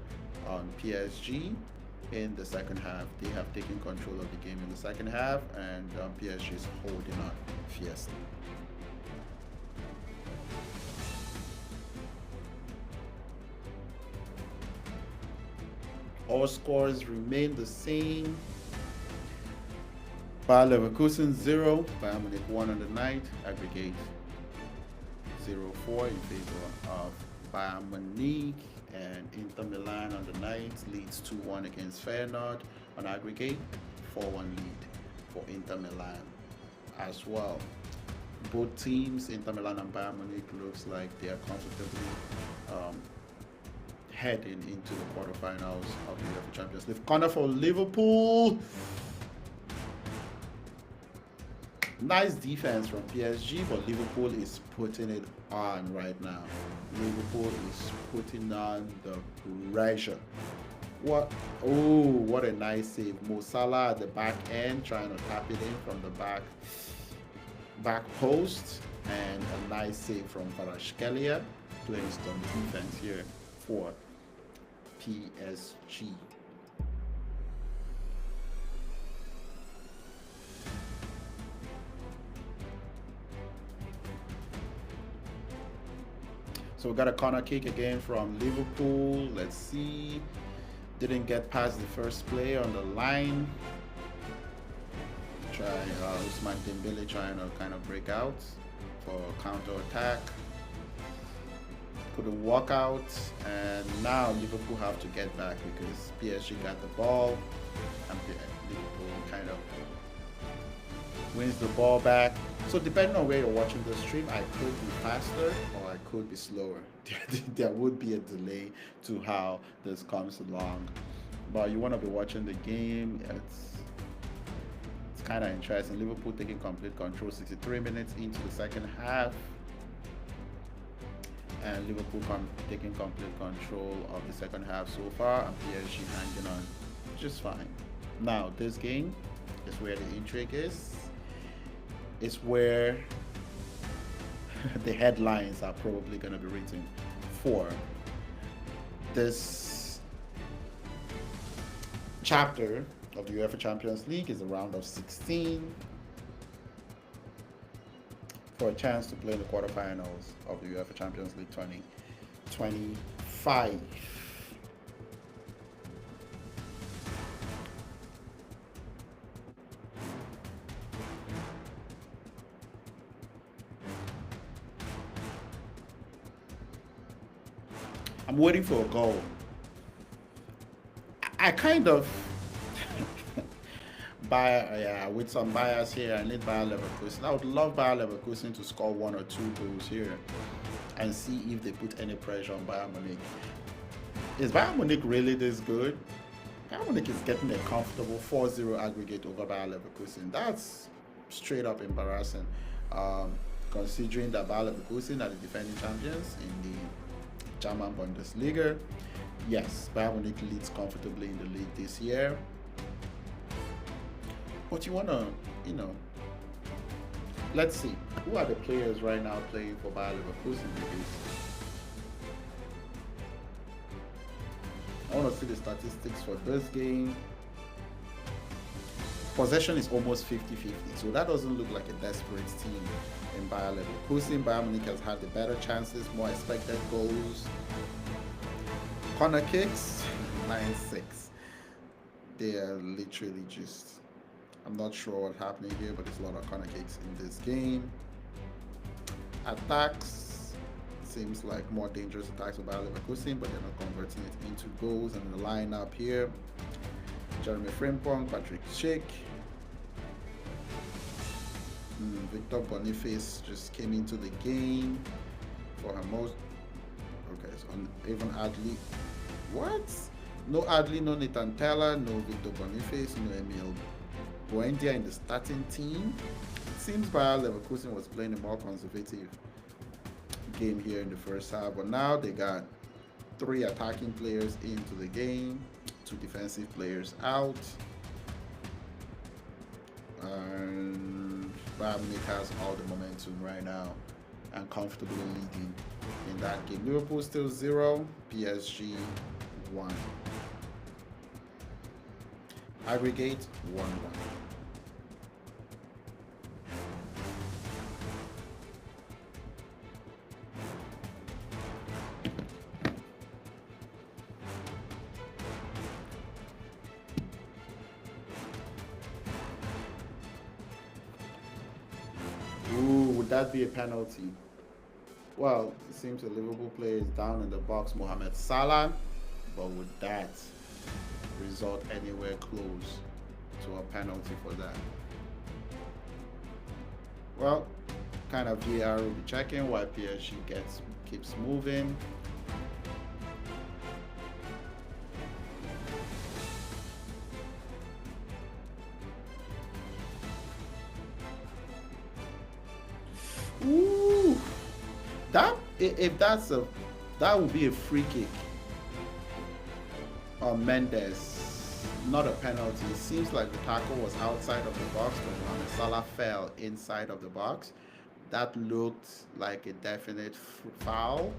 on PSG in the second half. They have taken control of the game in the second half, and PSG is holding on fiercely. All scores remain the same. Bayer Leverkusen 0, Bayern Munich 1 on the night, aggregate 0-4 in favor of Bayern Munich, and Inter Milan on the night leads 2-1 against Feyenoord on aggregate, 4-1 lead for Inter Milan as well. Both teams, Inter Milan and Bayern Munich, looks like they are comfortably heading into the quarterfinals of the UEFA Champions League. Corner for Liverpool. Nice defense from PSG, but Liverpool is putting it on right now. Liverpool is putting on the pressure. What? Oh, what a nice save. Mo Salah at the back end, trying to tap it in from the back post, and a nice save from Kvaratskhelia, playing some defense here for PSG. So we got a corner kick again from Liverpool. Let's see. Didn't get past the first play on the line. Ousmane Dembele trying to kind of break out for counter attack. Couldn't walk out, and now Liverpool have to get back because PSG got the ball, and Liverpool kind of wins the ball back. So depending on where you're watching the stream, I could be faster or I could be slower. There would be a delay to how this comes along, but you want to be watching the game. It's kind of interesting. Liverpool taking complete control 63 minutes into the second half, and Liverpool taking complete control of the second half so far, and PSG hanging on just fine. Now this game is where the intrigue is. It's where the headlines are probably going to be written for this chapter of the UEFA Champions League. Is a round of 16 for a chance to play in the quarterfinals of the UEFA Champions League 2025. I'm waiting for a goal. I kind of with some bias here. I need Bayer Leverkusen. I would love Bayer Leverkusen to score 1 or 2 goals here and see if they put any pressure on Bayern Munich. Is Bayern Munich really this good? Bayern Munich is getting a comfortable 4-0 aggregate over Bayer Leverkusen. That's straight up embarrassing, considering that Bayer Leverkusen are the defending champions in the German Bundesliga. Yes, Bayern Munich leads comfortably in the league this year. But you want to, let's see. Who are the players right now playing for Bayer Leverkusen? Because I want to see the statistics for this game. Possession is almost 50-50, so that doesn't look like a desperate team in Bayer Leverkusen. Bayern Munich has had the better chances, more expected goals. Corner kicks, 9-6. They are literally just, I'm not sure what's happening here, but there's a lot of corner kicks in this game. Attacks, seems like more dangerous attacks for Bayer Leverkusen, but they're not converting it into goals. And the lineup here, Jeremy Frimpong, Patrick Schick, Victor Boniface just came into the game for her most. Okay, so even Adli. What? No Adli, no Nathan Teller, no Victor Boniface, no Emil Buendia in the starting team. It seems Bayer Leverkusen was playing a more conservative game here in the first half, but now they got 3 attacking players into the game, 2 defensive players out, and Bayern Munich has all the momentum right now and comfortably leading in that game. Liverpool still 0, PSG 1. Aggregate 1-1. Would that be a penalty? Well, it seems the Liverpool player is down in the box, Mohamed Salah, but would that result anywhere close to a penalty for that? Well, kind of VAR will be checking while PSG keeps moving. Ooh, that would be a free kick on Mendes, not a penalty. It seems like the tackle was outside of the box, but Mohamed Salah fell inside of the box. That looked like a definite foul.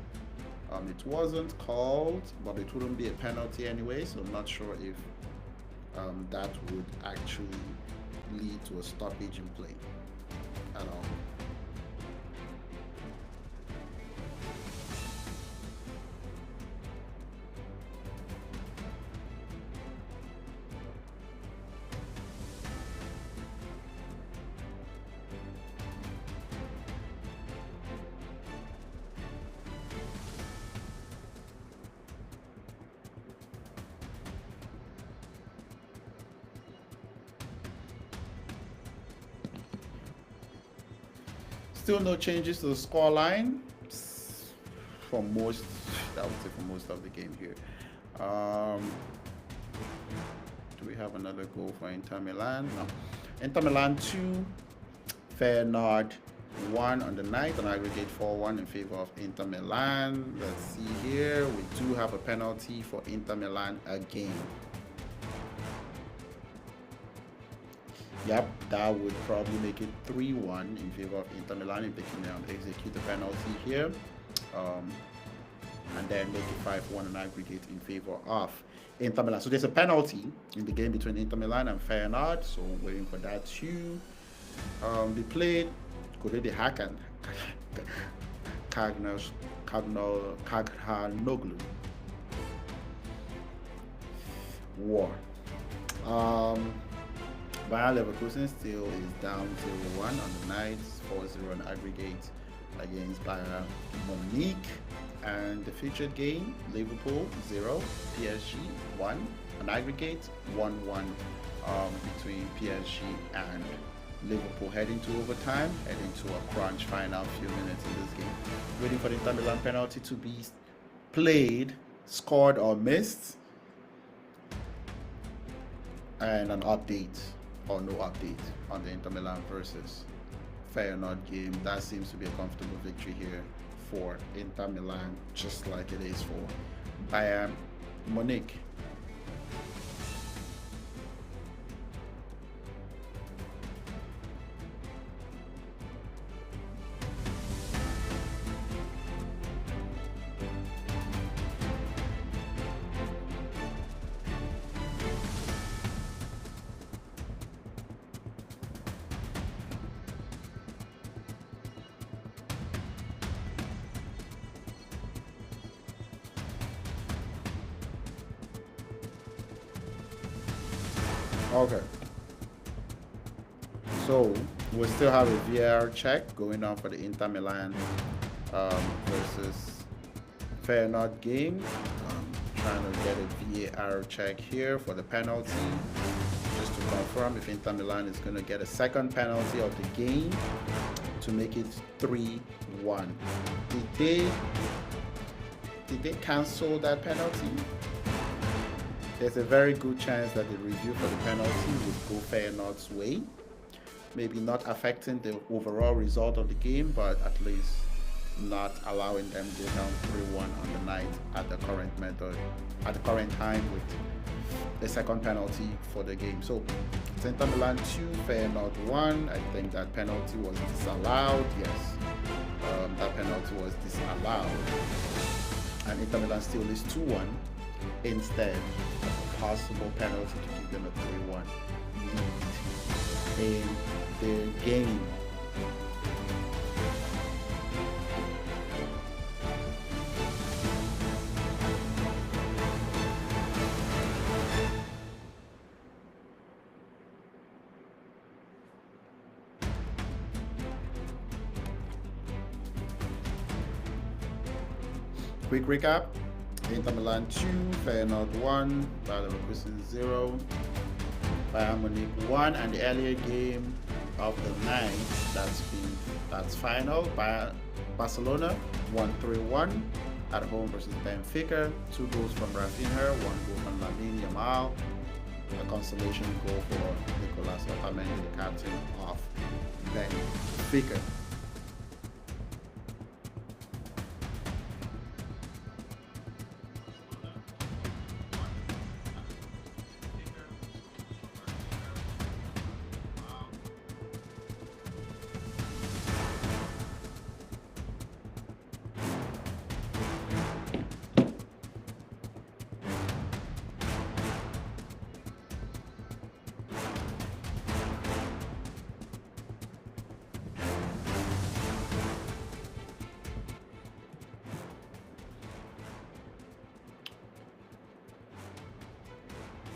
It wasn't called, but it wouldn't be a penalty anyway, so I'm not sure if that would actually lead to a stoppage in play at all. Still no changes to the score line for most, I would say, for most of the game here. Do we have another goal for Inter Milan? No. Inter Milan 2, Feyenoord 1 on the night, an aggregate 4-1 in favor of Inter Milan. Let's see here. We do have a penalty for Inter Milan again. Yep, that would probably make it 3-1 in favor of Inter Milan if they can execute the penalty here. And then make it 5-1 an aggregate in favor of Inter Milan. So there's a penalty in the game between Inter Milan and Feyenoord. So waiting for that to be played. Kurede Hakan Kaghanoglu. War. Bayer Leverkusen still is down 0-1 on the night, 4-0 on aggregate against Bayern Munich. And the featured game, Liverpool 0, PSG 1, an aggregate 1-1 between PSG and Liverpool, heading to overtime, heading to a crunch final few minutes in this game. Waiting for the Inter Milan penalty to be played, scored or missed, and an update or no update on the Inter Milan versus Feyenoord game. That seems to be a comfortable victory here for Inter Milan, just like it is for Bayern Munich. Okay, so we still have a VAR check going on for the Inter Milan versus Feyenoord game. Trying to get a VAR check here for the penalty, just to confirm if Inter Milan is going to get a second penalty of the game to make it 3-1. Did they cancel that penalty? There's a very good chance that the review for the penalty would go Feyenoord's way. Maybe not affecting the overall result of the game, but at least not allowing them to go down 3-1 on the night at the current method, at the current time with the second penalty for the game. So Inter Milan 2, Feyenoord 1. I think that penalty was disallowed. Yes, that penalty was disallowed. And Inter Milan still leads 2-1 instead of a possible penalty to give them a 3-1 lead in the game. Quick recap: Inter Milan 2, Feyenoord 1, Bayer Leverkusen 0, Bayern Munich 1, and the earlier game of the night that's final. Barcelona 1-3-1 at home versus Benfica. 2 goals from Rafinha, 1 goal from Lamine Yamal. A consolation goal for Nicolas Otamendi, the captain of Benfica.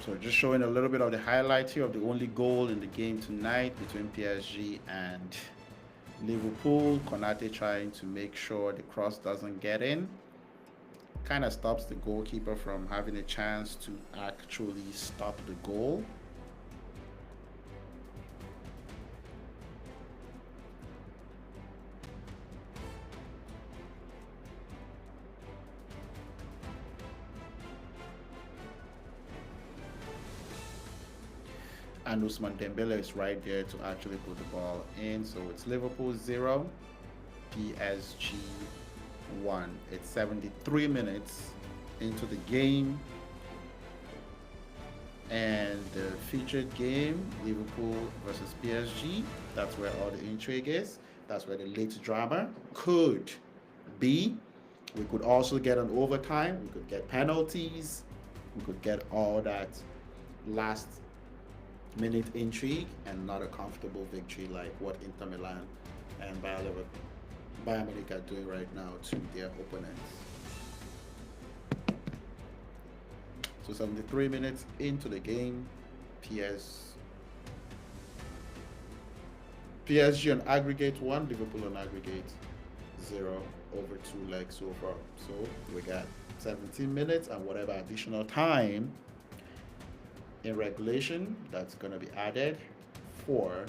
So just showing a little bit of the highlight here of the only goal in the game tonight between PSG and Liverpool. Konate trying to make sure the cross doesn't get in. Kind of stops the goalkeeper from having a chance to actually stop the goal. And Ousmane Dembele is right there to actually put the ball in. So it's Liverpool 0, PSG 1. It's 73 minutes into the game. And the featured game, Liverpool versus PSG, that's where all the intrigue is. That's where the late drama could be. We could also get an overtime. We could get penalties. We could get all that last minute intrigue, and not a comfortable victory like what Inter Milan and Bayern Munich are doing right now to their opponents. So 73 minutes into the game, PSG on aggregate 1, Liverpool on aggregate 0 over 2 legs so far. So we got 17 minutes and whatever additional time in regulation that's going to be added for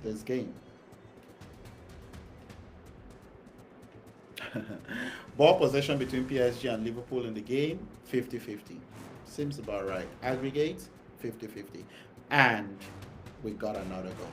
this game. Ball possession between PSG and Liverpool in the game, 50-50. Seems about right. Aggregate, 50-50. And we got another goal.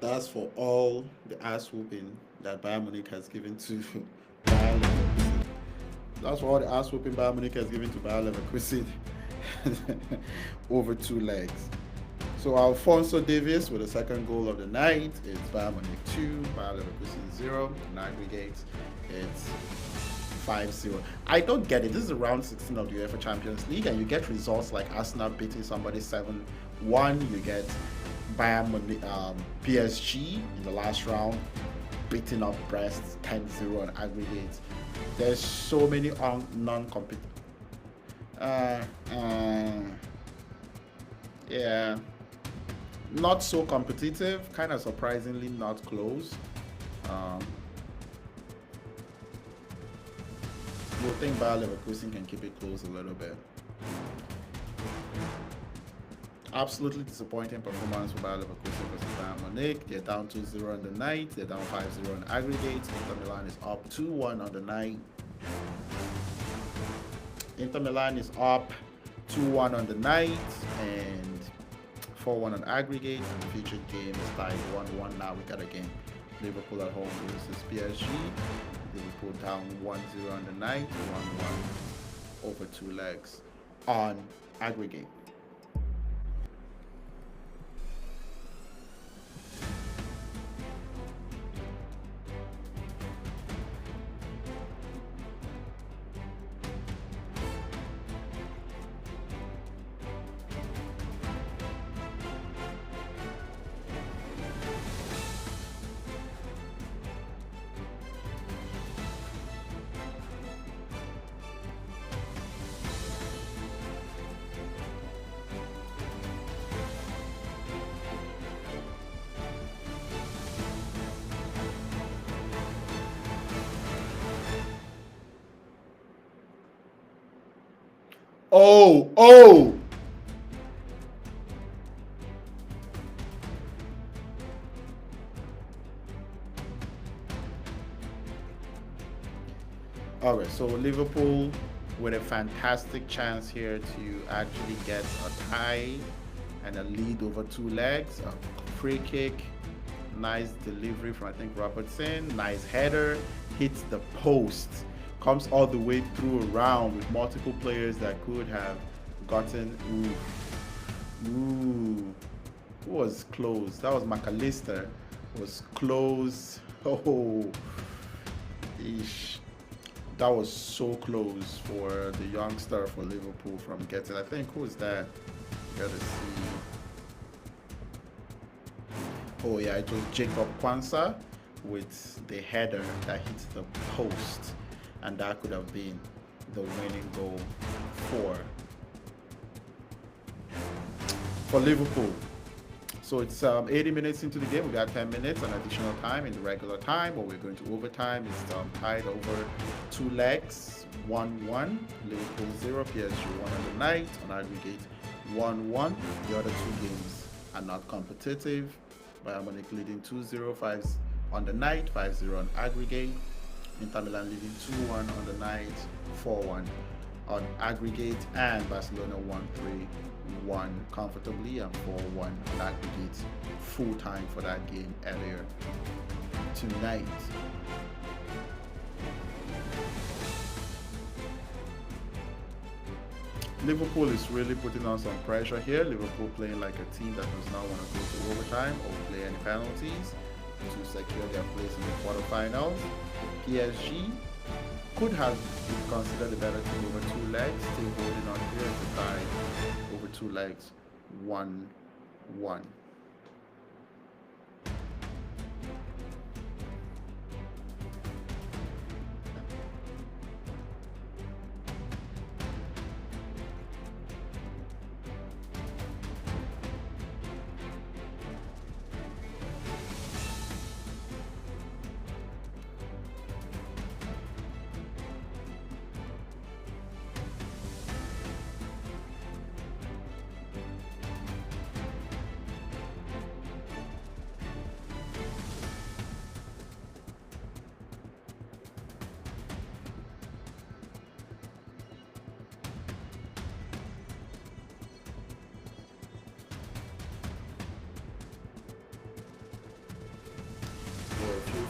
That's for all the ass whooping that Bayern Munich has given to Bayern Leverkusen. That's for all the ass whooping Bayern Munich has given to Bayern Leverkusen over 2 legs. So Alphonso Davies with the second goal of the night. It's Bayern Munich 2, Bayern Leverkusen 0. In aggregate, it's 5-0. I don't get it. This is round 16 of the UEFA Champions League, and you get results like Arsenal beating somebody 7-1. You get Bayern Munich, PSG in the last round beating up Brest 10-0 on aggregate. There's so many non-competitive. Yeah, not so competitive. Kind of surprisingly not close. We'll think Bayer Leverkusen can keep it close a little bit. Absolutely disappointing performance for Bayer Leverkusen versus Bayern Munich. They're down 2-0 on the night. They're down 5-0 on aggregate. Inter Milan is up 2-1 on the night. Inter Milan is up 2-1 on the night and 4-1 on aggregate. And the featured game is tied 1-1 now. We got a game. Liverpool at home versus PSG. Liverpool down 1-0 on the night, 1-1 over 2 legs on aggregate. Oh, oh! Okay, so Liverpool with a fantastic chance here to actually get a tie and a lead over two legs. A free kick, nice delivery from I think Robertson, nice header, hits the post, comes all the way through around with multiple players that could have gotten. Ooh, who was close? That was McAllister. Was close. Oh, ish. That was so close for the youngster for Liverpool from getting. I think who is that? Gotta see. Oh yeah, it was Jacob Kwanzaa with the header that hits the post, and that could have been the winning goal for Liverpool. So it's 80 minutes into the game. We got 10 minutes and additional time in the regular time, but we're going to overtime. It's tied over two legs, 1-1. Liverpool 0, PSG 1 on the night. On aggregate 1-1. The other two games are not competitive. Bayern Munich leading 2-0, 5 on the night, 5-0 on aggregate. Inter Milan leading 2-1 on the night, 4-1 on aggregate, and Barcelona 1-3-1 comfortably and 4-1 on aggregate. Full time for that game earlier tonight. Liverpool is really putting on some pressure here. Liverpool playing like a team that does not want to go to overtime or play any penalties to secure their place in the quarterfinals. PSG could have been considered a better team over two legs, still holding on here at the tie over two legs, 1-1.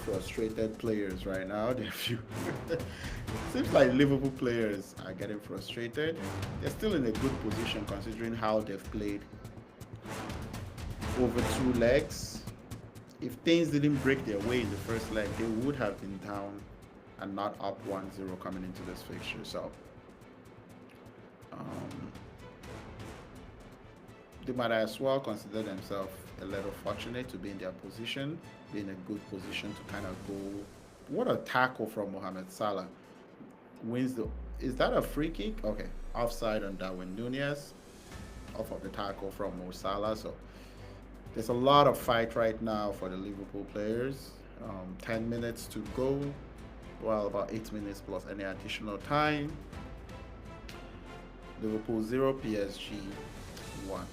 Frustrated players right now. Seems like Liverpool players are getting frustrated. They're still in a good position considering how they've played over two legs. If things didn't break their way in the first leg, they would have been down and not up 1-0 coming into this fixture. So they might as well consider themselves a little fortunate to be in their position, be in a good position to kind of go. What a tackle from Mohamed Salah. Wins the. Is that a free kick? Okay, offside on Darwin Nunez, off of the tackle from Mo Salah. So there's a lot of fight right now for the Liverpool players. 10 minutes to go. Well, about 8 minutes plus any additional time. Liverpool 0, PSG 1.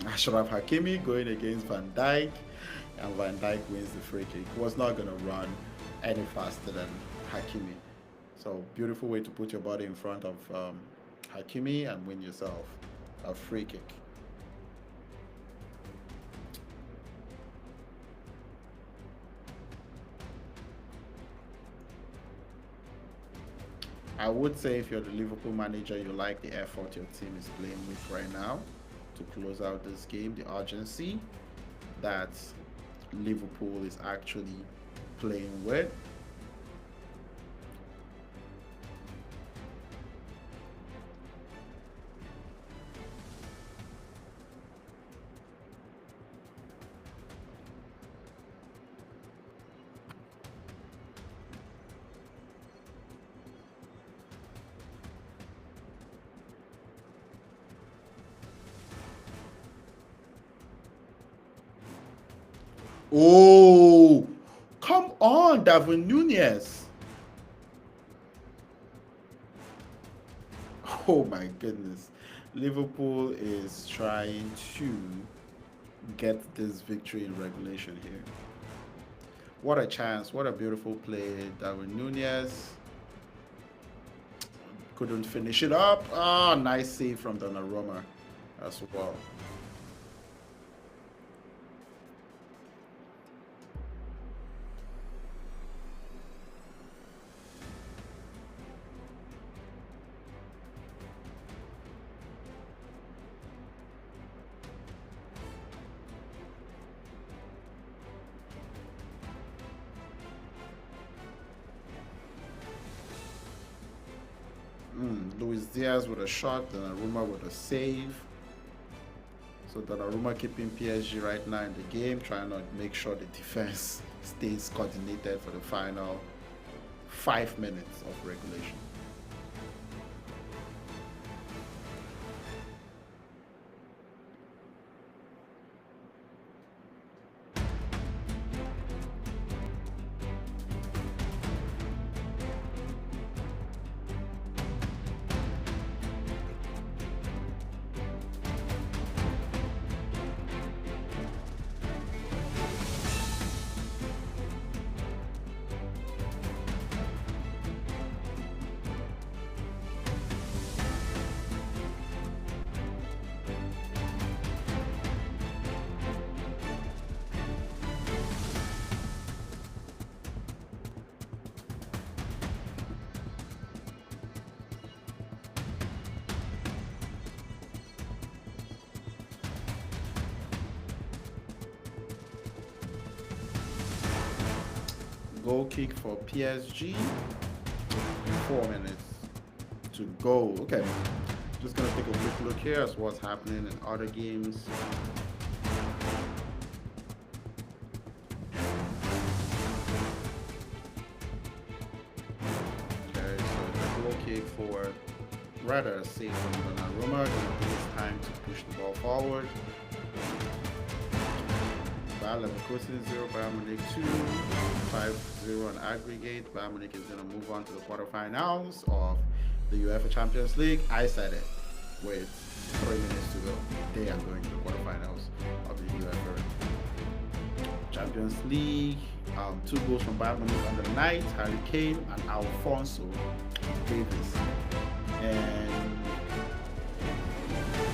Ashraf Hakimi going against Van Dijk, and Van Dijk wins the free kick. He was not going to run any faster than Hakimi. So beautiful way to put your body in front of Hakimi and win yourself a free kick. I would say if you're the Liverpool manager, you like the effort your team is playing with right now to close out this game, the urgency that Liverpool is actually playing with. Oh, come on, Darwin Nunez. Oh my goodness. Liverpool is trying to get this victory in regulation here. What a chance. What a beautiful play. Darwin Nunez couldn't finish it up. Ah, oh, nice save from Donnarumma as well. Luis Diaz with a shot, Donnarumma with a save. So Donnarumma keeping PSG right now in the game, trying to make sure the defense stays coordinated for the final 5 minutes of regulation. Goal kick for PSG. 4 minutes to go. Okay, just gonna take a quick look here at what's happening in other games. Okay, so the goal kick for rather a save from Donnarumma. Gonna give us time to push the ball forward. Leverkusen 0, Bayern Munich 2, 5-0 on aggregate. Bayern Munich is going to move on to the quarterfinals of the UEFA Champions League. I said it with 3 minutes to go. They are going to the quarterfinals of the UEFA Champions League. 2 goals from Bayern Munich on the night, Harry Kane and Alphonso Davies. And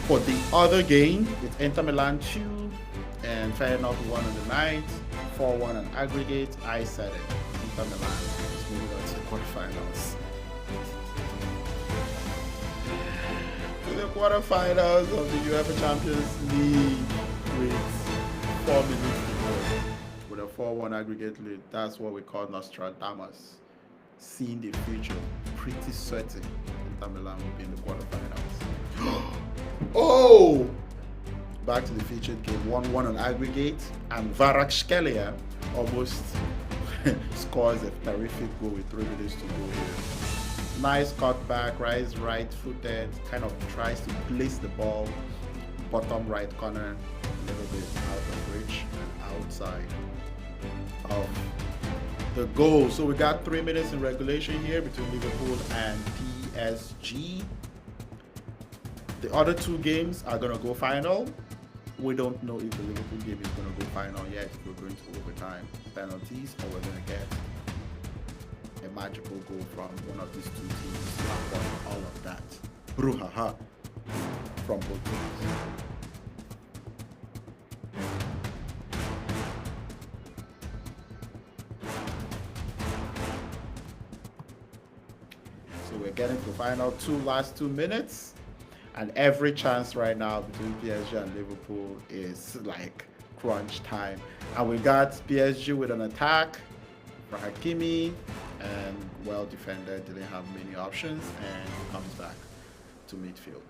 for the other game, it's Inter Milan 2 and Feyenoord 1 on the night, 4-1 on aggregate. I said it. Inter Milan is moving on to the quarterfinals. To the quarterfinals of the UEFA Champions League with 4 minutes to go. With a 4-1 aggregate lead. That's what we call Nostradamus. Seeing the future. Pretty certain Inter Milan will be in the quarterfinals. Oh! Back to the featured game, 1-1 on aggregate, and Kvaratskhelia almost scores a terrific goal with 3 minutes to go here. Nice cutback, rise right-footed, kind of tries to place the ball bottom right corner, a little bit out of reach and outside of the goal. So we got 3 minutes in regulation here between Liverpool and PSG. The other 2 games are going to go final. We don't know if the Liverpool game is going to go final yet, if we're going to overtime penalties, or we're going to get a magical goal from one of these 2 teams. All of that. Brouhaha from both teams. So we're getting to the final last 2 minutes. And every chance right now between PSG and Liverpool is like crunch time. And we got PSG with an attack for Hakimi, and well defended, didn't have many options, and comes back to midfield.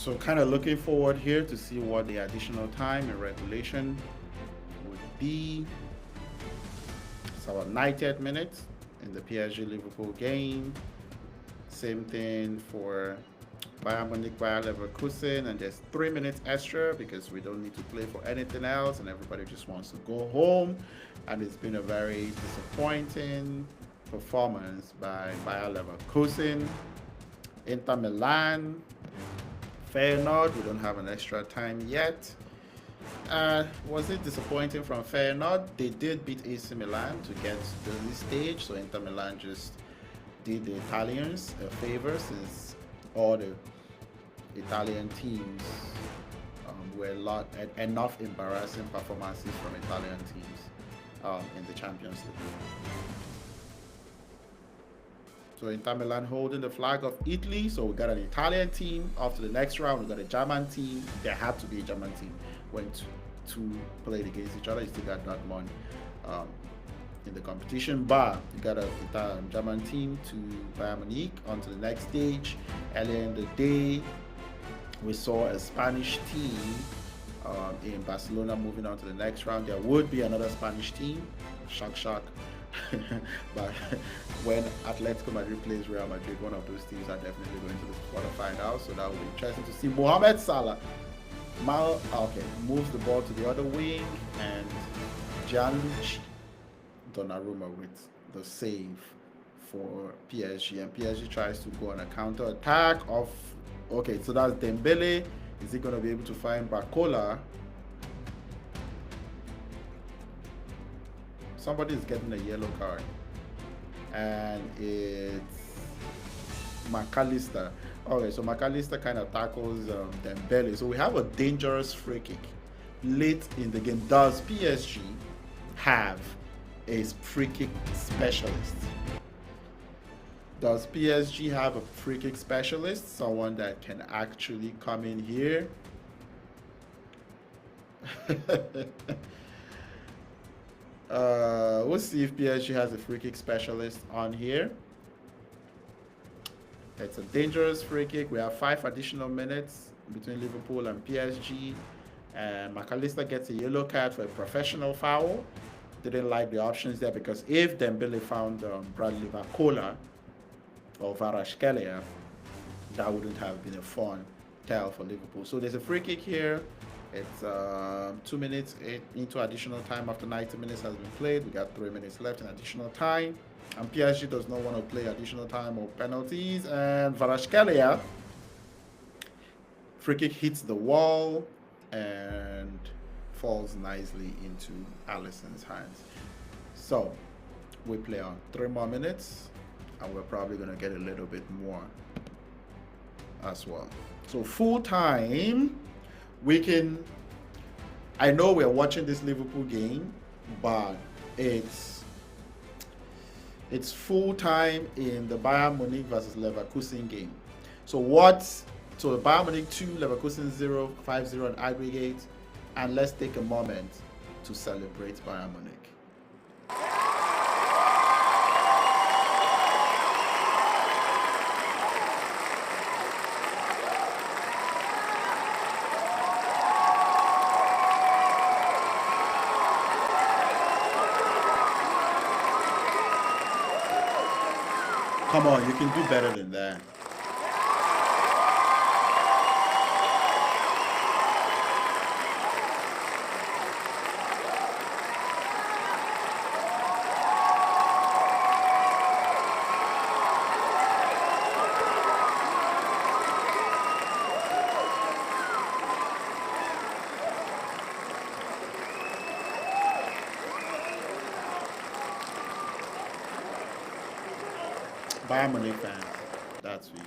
So kind of looking forward here to see what the additional time in regulation would be. It's about 90th minute in the PSG Liverpool game. Same thing for Bayern Munich, Bayer Leverkusen, and there's 3 minutes extra because we don't need to play for anything else, and everybody just wants to go home. And it's been a very disappointing performance by Bayer Leverkusen. Inter Milan, Feyenoord, we don't have an extra time yet. Was it disappointing from Feyenoord? They did beat AC Milan to get to this stage, so Inter Milan just did the Italians a favor, since all the Italian teams were enough embarrassing performances from Italian teams in the Champions League. So Inter Milan holding the flag of Italy. So we got an Italian team off to the next round. We got a German team. There had to be a German team when two played against each other. You still got Dortmund in the competition, but you got a German team to Bayern Munich onto the next stage. Earlier in the day, we saw a Spanish team in Barcelona moving on to the next round. There would be another Spanish team, shock. But when Atletico Madrid plays Real Madrid, one of those teams are definitely going to the quarterfinals. So that will be interesting to see. Mohamed Salah moves the ball to the other wing, and Gianluigi Donnarumma with the save for PSG, and PSG tries to go on a counter attack of so that's Dembele. Is he going to be able to find Barcola? Somebody is getting a yellow card, and it's McAllister. Okay, so McAllister kind of tackles Dembele. So we have a dangerous free kick late in the game. Does PSG have a free kick specialist? Does PSG have a free kick specialist? Someone that can actually come in here? We'll see if PSG has a free kick specialist on here. It's a dangerous free kick. We have 5 additional minutes between Liverpool and PSG. And McAllister gets a yellow card for a professional foul. Didn't like the options there, because if Dembele found Bradley Barcola or Kvaratskhelia, that wouldn't have been a fun tell for Liverpool. So there's a free kick here. It's 2 minutes into additional time after 90 minutes has been played. We got 3 minutes left in additional time. And PSG does not want to play additional time or penalties. And Kvaratskhelia, free kick hits the wall and falls nicely into Alisson's hands. So we play on 3 more minutes, and we're probably going to get a little bit more as well. So full time. I know we're watching this Liverpool game, but it's full time in the Bayern Munich versus Leverkusen game. So the Bayern Munich 2, Leverkusen 0, 5-0 on aggregate, and let's take a moment to celebrate Bayern Munich. Come on, you can do better than that. Bayern Munich fans, that's sweet.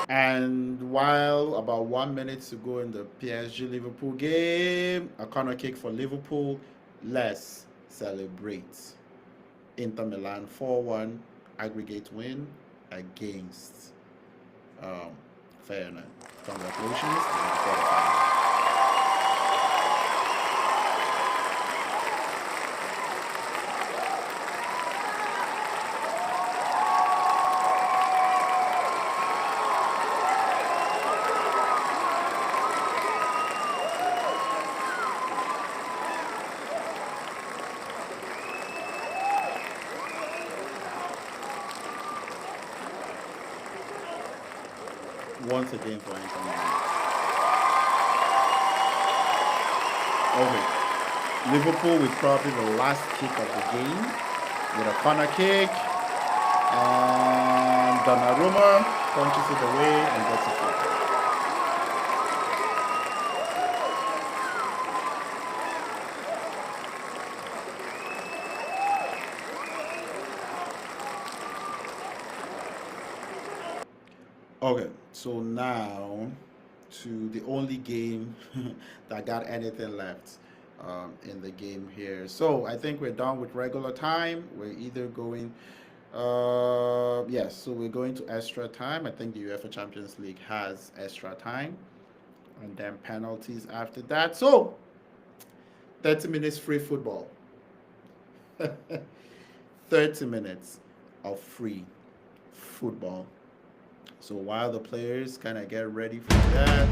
And while about 1 minute to go in the PSG Liverpool game, a corner kick for Liverpool. Let's celebrate. Inter Milan 4-1 aggregate win against Um, Fair enough. Congratulations. And the quarterfinals. Once again for Inter Milan. Okay. Liverpool with probably the last kick of the game with a corner kick. And Donnarumma punches it away and gets a free. Okay, so now to the only game that got anything left in the game here. So I think we're done with regular time. We're either going, yes, so we're going to extra time. I think the UEFA Champions League has extra time and then penalties after that. So 30 minutes free football. 30 minutes of free football. So while the players kind of get ready for that,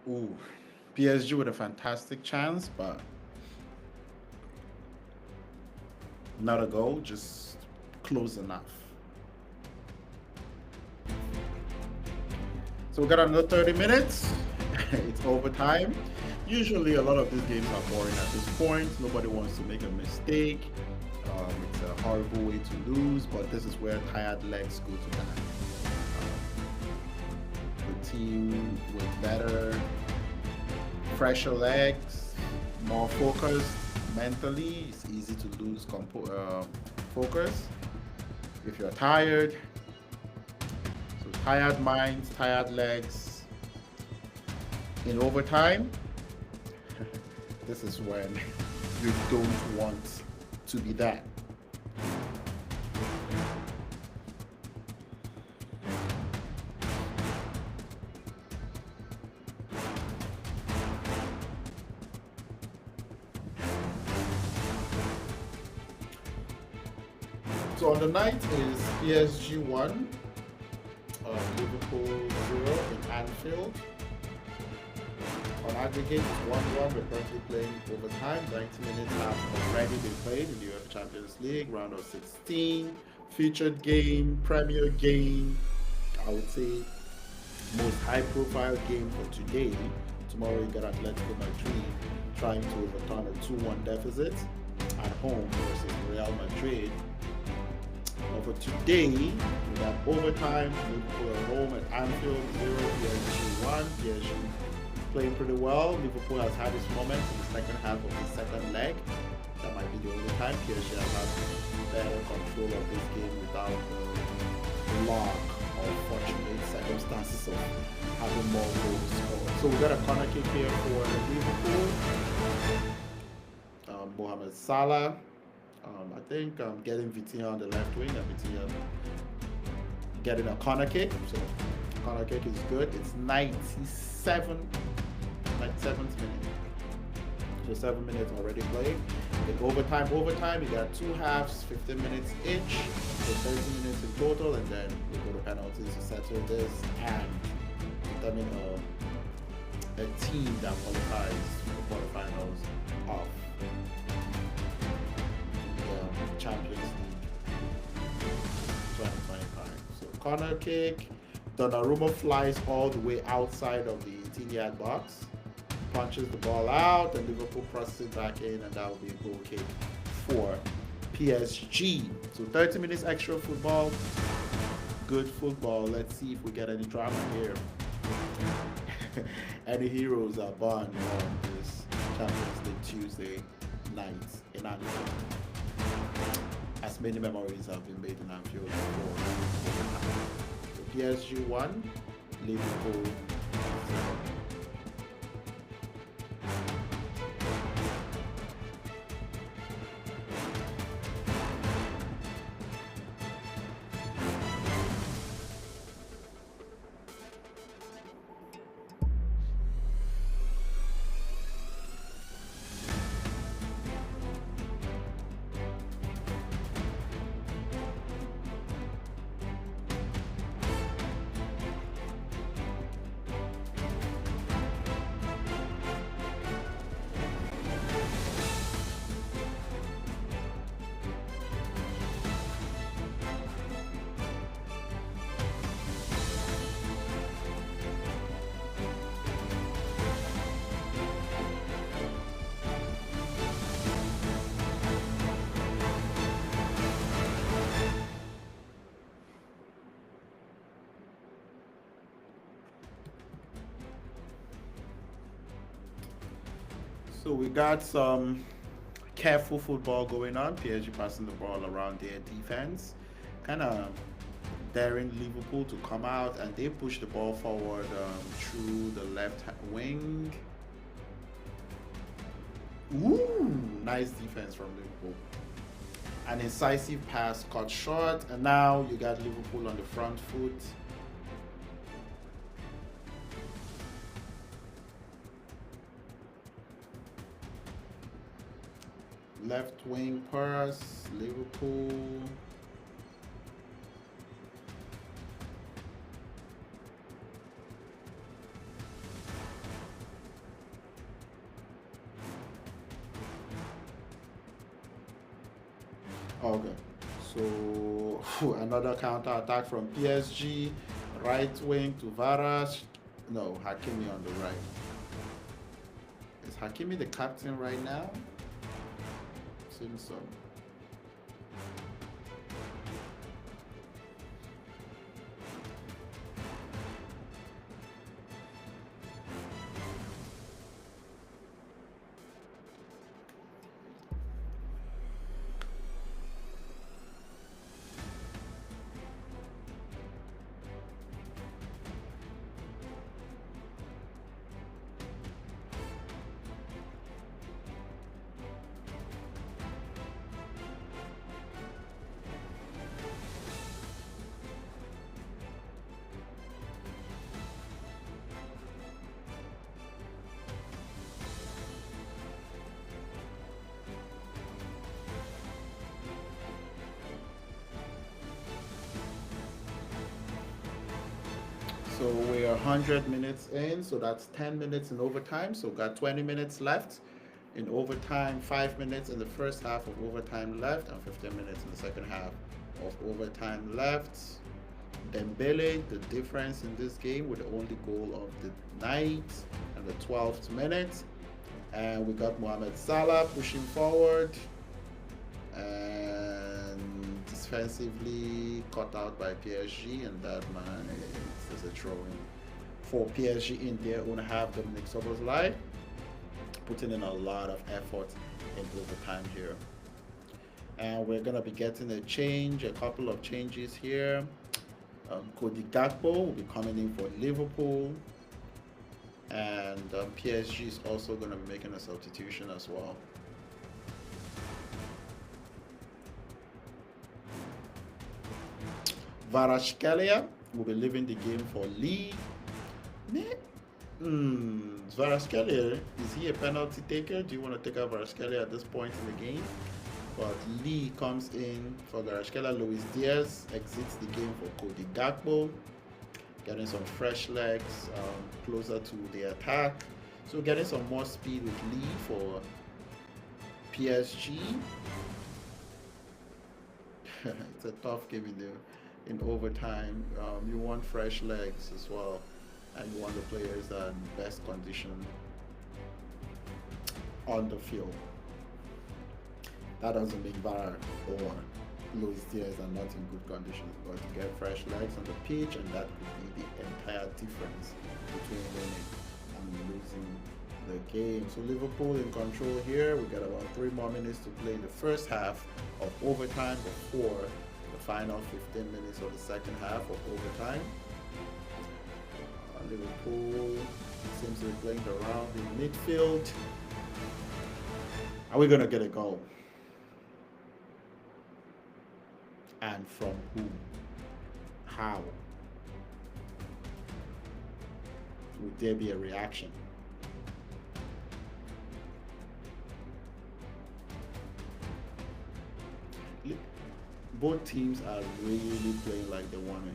Ooh, PSG with a fantastic chance, but not a goal, just close enough. So we got another 30 minutes. It's overtime. Usually a lot of these games are boring at this point. Nobody wants to make a mistake. It's a horrible way to lose, but this is where tired legs go to die. The team with better, fresher legs, more focused mentally, it's easy to lose focus if you're tired. So tired minds, tired legs. In overtime, this is when you don't want to be that. So on the night is PSG 1, Liverpool 0 in Anfield. On aggregate, it's 1-1. We're currently playing overtime. 90 minutes have already been played in the UEFA Champions League Round of 16. Featured game, premier game, I would say most high-profile game for today. Tomorrow you got Atletico Madrid trying to overturn a 2-1 deficit at home versus Real Madrid. But for today, we got overtime. Liverpool at home at Anfield 0, PSG 1. PSG playing pretty well. Liverpool has had its moments in the second half of the second leg. That might be the only time PSG has had better control of this game without the luck or fortunate circumstances of having more goals scored. So we got a corner kick here for Liverpool. Mohamed Salah. I think getting Vitinha on the left wing and Vitinha getting a corner kick. So corner kick is good. It's 97th minute. So 7 minutes already played. In overtime, you got 2 halves, 15 minutes each. So 30 minutes in total, and then we go to penalties to settle this and determine a team that qualifies for the quarterfinals of the Champions League 2025. So corner kick. Donnarumma flies all the way outside of the 18-yard box, punches the ball out, and Liverpool presses it back in, and that will be a goal kick for PSG. So 30 minutes extra football, good football. Let's see if we get any drama here. Any heroes are born on this Champions League Tuesday night in Anfield. As many memories have been made in Anfield before. So PSG 1, Liverpool 0. So we got some careful football going on. PSG passing the ball around their defense, kind of daring Liverpool to come out, and they push the ball forward through the left wing. Ooh, nice defense from Liverpool. An incisive pass cut short, and now you got Liverpool on the front foot. Left wing pass, Liverpool. Okay. So another counter attack from PSG, right wing to Varas. No, Hakimi on the right. Is Hakimi the captain right now? Seems so. So we are 100 minutes in, so that's 10 minutes in overtime. So got 20 minutes left in overtime, 5 minutes in the first half of overtime left, and 15 minutes in the second half of overtime left. Dembele, the difference in this game with the only goal of the night and the 12th minute. And we got Mohamed Salah pushing forward and defensively cut out by PSG, and that man is a throw-in for PSG in their own half. Dominic Szoboszlai putting in a lot of effort in overtime here. And we're going to be getting a couple of changes here. Cody Gakpo will be coming in for Liverpool, and PSG is also going to be making a substitution as well. Kvaratskhelia will be leaving the game for Lee. Kvaratskhelia, is he a penalty taker? Do you want to take out Kvaratskhelia at this point in the game? But Lee comes in for Kvaratskhelia. Luis Diaz exits the game for Cody Gakpo, getting some fresh legs closer to the attack. So getting some more speed with Lee for PSG. It's a tough game in overtime. You want fresh legs as well, and you want the players that are in best condition on the field. That doesn't mean Vara or Luis Diaz are not in good condition, but to get fresh legs on the pitch, and that could be the entire difference between winning and losing the game. So Liverpool in control here. We got about 3 more minutes to play in the first half of overtime before the final 15 minutes of the second half of overtime. Liverpool seems to be playing around in midfield. Are we going to get a goal? And from who? How? Would there be a reaction? Both teams are really playing like they want it.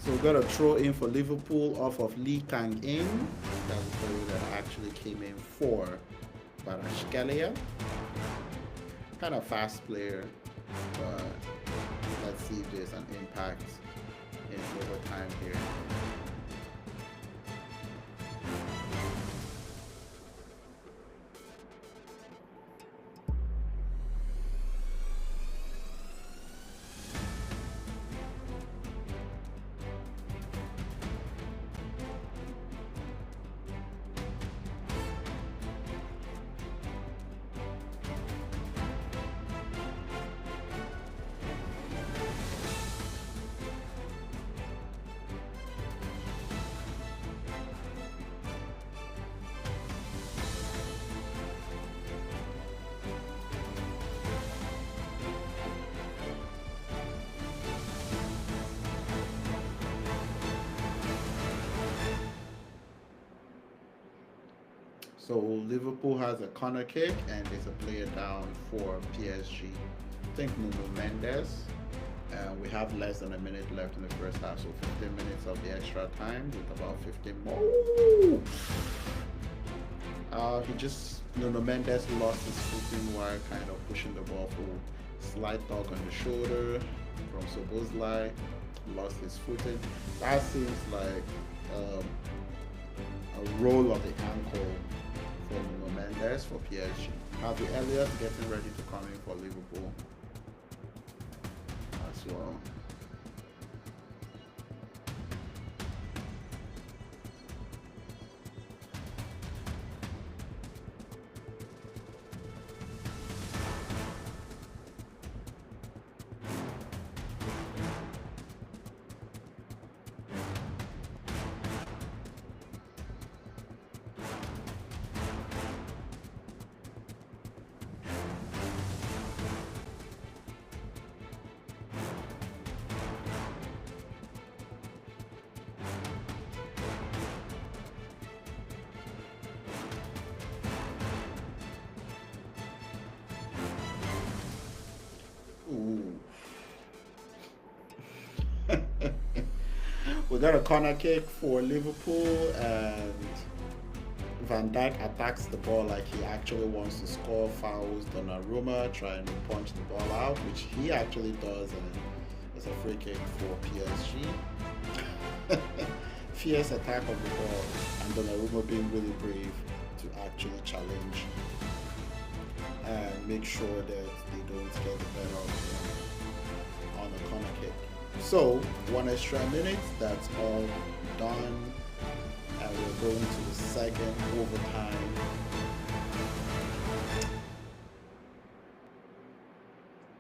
So we got a throw in for Liverpool off of Lee Kang-in. That's the player that actually came in for Kvaratskhelia. Kind of fast player, but let's see if there's an impact in overtime here. So Liverpool has a corner kick and there's a player down for PSG. I think Nuno Mendes. We have less than a minute left in the first half, so 15 minutes of the extra time with about 15 more. Nuno Mendes lost his footing while kind of pushing the ball through. Slight dog on the shoulder from Szoboszlai, lost his footing. That seems like a roll of the ankle for Nuno Mendes for PSG. Harvey Elliott getting ready to come in for Liverpool as well. We got a corner kick for Liverpool, and Van Dijk attacks the ball like he actually wants to score, fouls Donnarumma, trying to punch the ball out, which he actually does, and it's a free kick for PSG. Fierce attack of the ball, and Donnarumma being really brave to actually challenge and make sure that they don't get the better of him on a corner kick. So, 1 extra minute, that's all done, and we're going to the second overtime.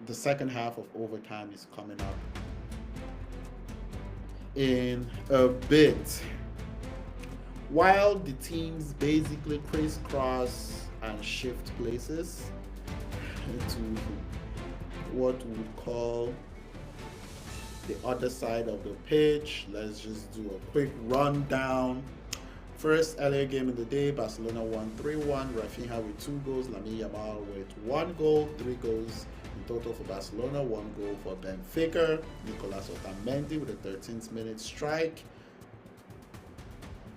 The second half of overtime is coming up in a bit. While the teams basically crisscross and shift places into what we would call the other side of the pitch, let's just do a quick rundown. First LA game of the day, Barcelona won 3-1. Rafinha with 2 goals, Lamine Yamal with 1 goal, 3 goals in total for Barcelona, 1 goal for Benfica. Nicolas Otamendi with a 13th minute strike.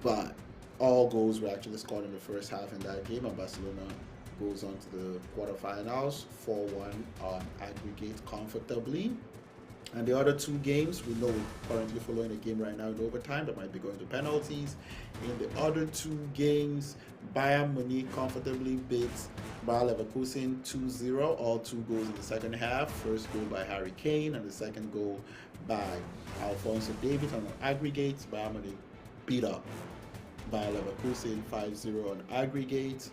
But all goals were actually scored in the first half in that game, and Barcelona goes on to the quarterfinals, 4-1 on aggregate comfortably. And the other 2 games, we know we're currently following a game right now in overtime that might be going to penalties. In the other 2 games, Bayern Munich comfortably beats Bayer Leverkusen 2-0, all 2 goals in the second half. First goal by Harry Kane and the second goal by Alphonso Davies. On aggregate, Bayern Munich beat up Bayer Leverkusen 5-0 on aggregate.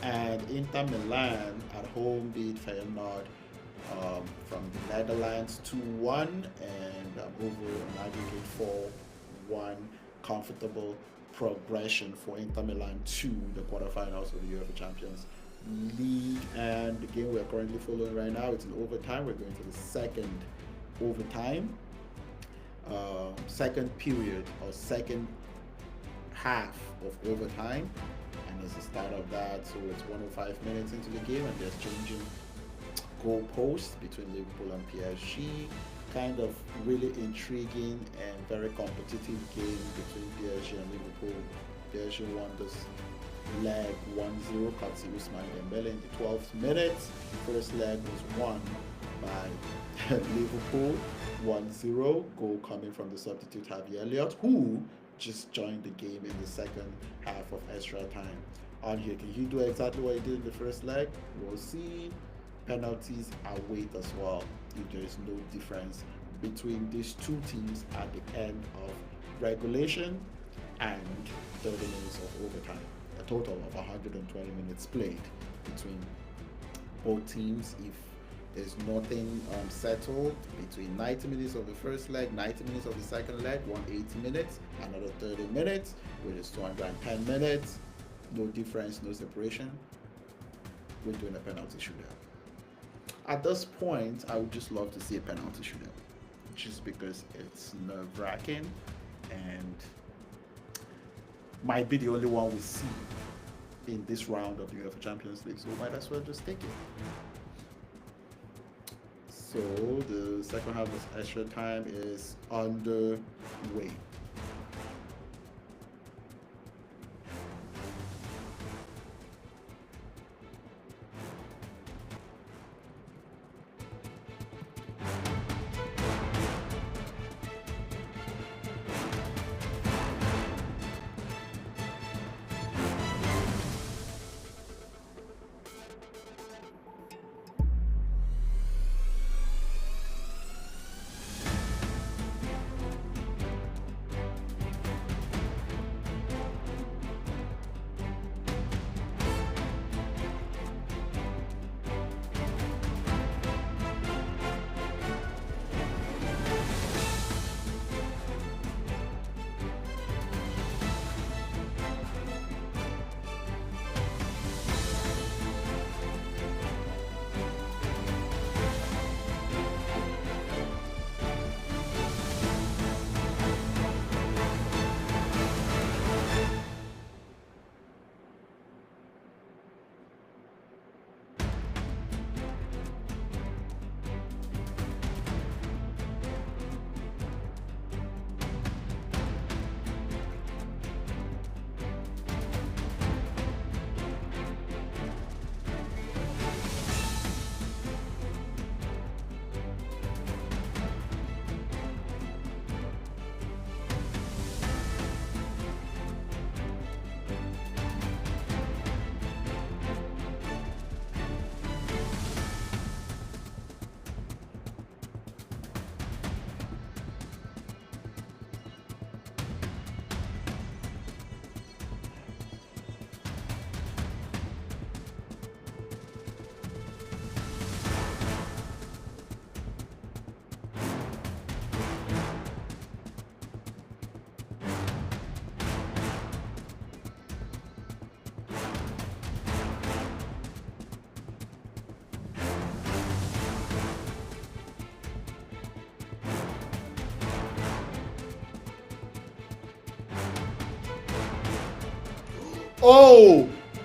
And Inter Milan at home beat Feyenoord from the Netherlands 2-1, and over an aggregate 4-1, comfortable progression for Inter Milan to the quarterfinals of the UEFA Champions League. And the game we're currently following right now, it's in overtime. We're going to the second overtime, second period or second half of overtime, and it's the start of that. So it's 105 minutes into the game, and there's changing goalposts between Liverpool and PSG. Kind of really intriguing and very competitive game between PSG and Liverpool. PSG won this leg 1-0, courtesy Ousmane Dembele in the 12th minute. The first leg was won by Liverpool 1-0, goal coming from the substitute Harvey Elliott, who just joined the game in the second half of extra time. On here, can he do exactly what he did in the first leg? We'll see. Penalties await as well if there is no difference between these 2 teams at the end of regulation and 30 minutes of overtime. A total of 120 minutes played between both teams. If there's nothing settled between 90 minutes of the first leg, 90 minutes of the second leg, 180 minutes, another 30 minutes, which is 210 minutes, no difference, no separation, we're doing a penalty shootout. At this point, I would just love to see a penalty shootout, just because it's nerve-wracking and might be the only one we see in this round of the UEFA Champions League, so might as well just take it. So the second half of extra time is underway.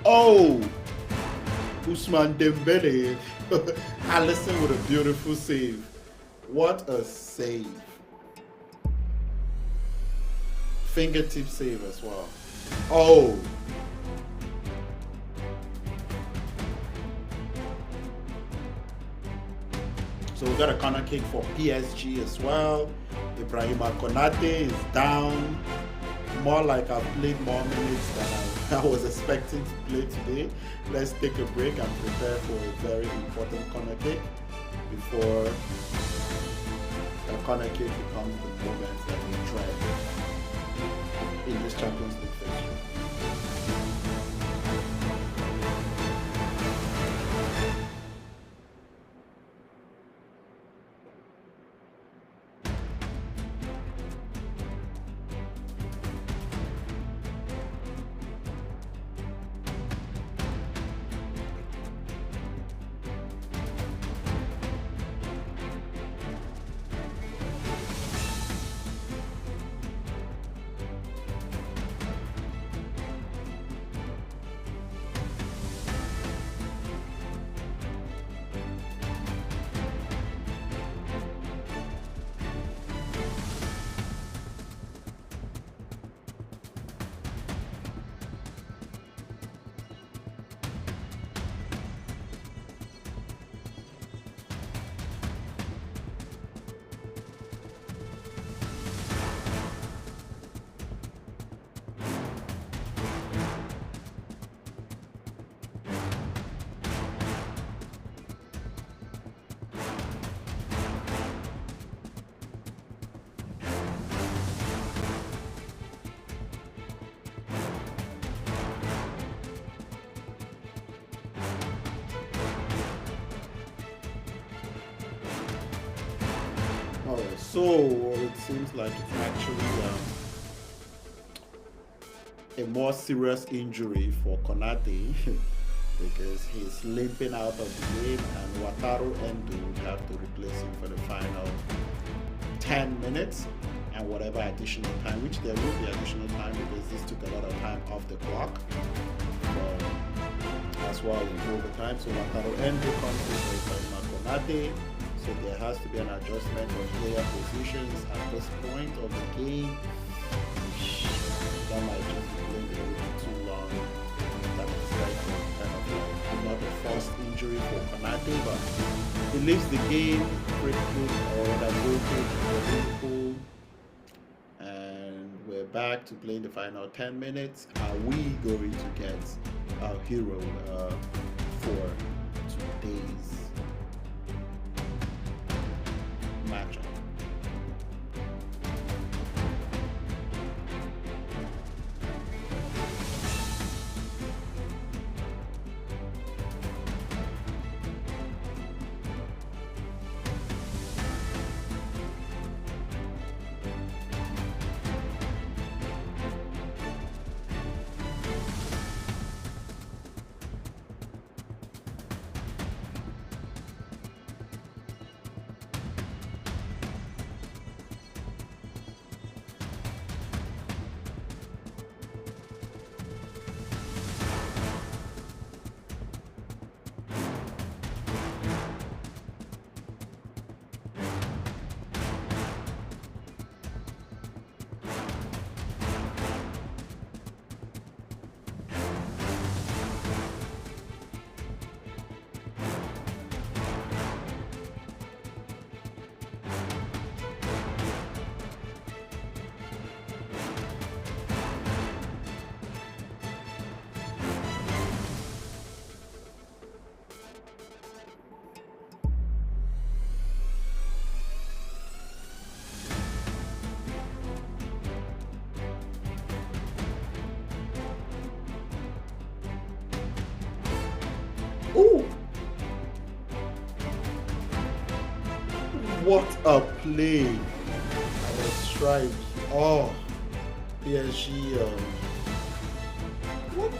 Oh, Ousmane Dembele. Alisson with a beautiful save. What a save. Fingertip save as well. Oh. So we got a corner kick for PSG as well. Ibrahima Konate is down. More like I've played more minutes than I was expecting to play today. Let's take a break and prepare for a very important corner kick before a corner kick becomes the moment that we dread in this Champions League fixture. So it seems like it's actually a more serious injury for Konate because he's limping out of the game, and Wataru Endo would have to replace him for the final 10 minutes and whatever additional time, which there will be additional time because this took a lot of time off the clock from while in overtime. So Lautaro Endo comes in for Ibrahima Konate. So there has to be an adjustment of player positions at this point of the game. That might just be playing a little bit too long. That is like kind of like not a forced injury for Konate, but he leaves the game quickly, or that goal kick for Liverpool. And we're back to playing the final 10 minutes. Are we going to get our hero for today's matchup? Ooh! What a play! And a strike. Oh, PSG. What?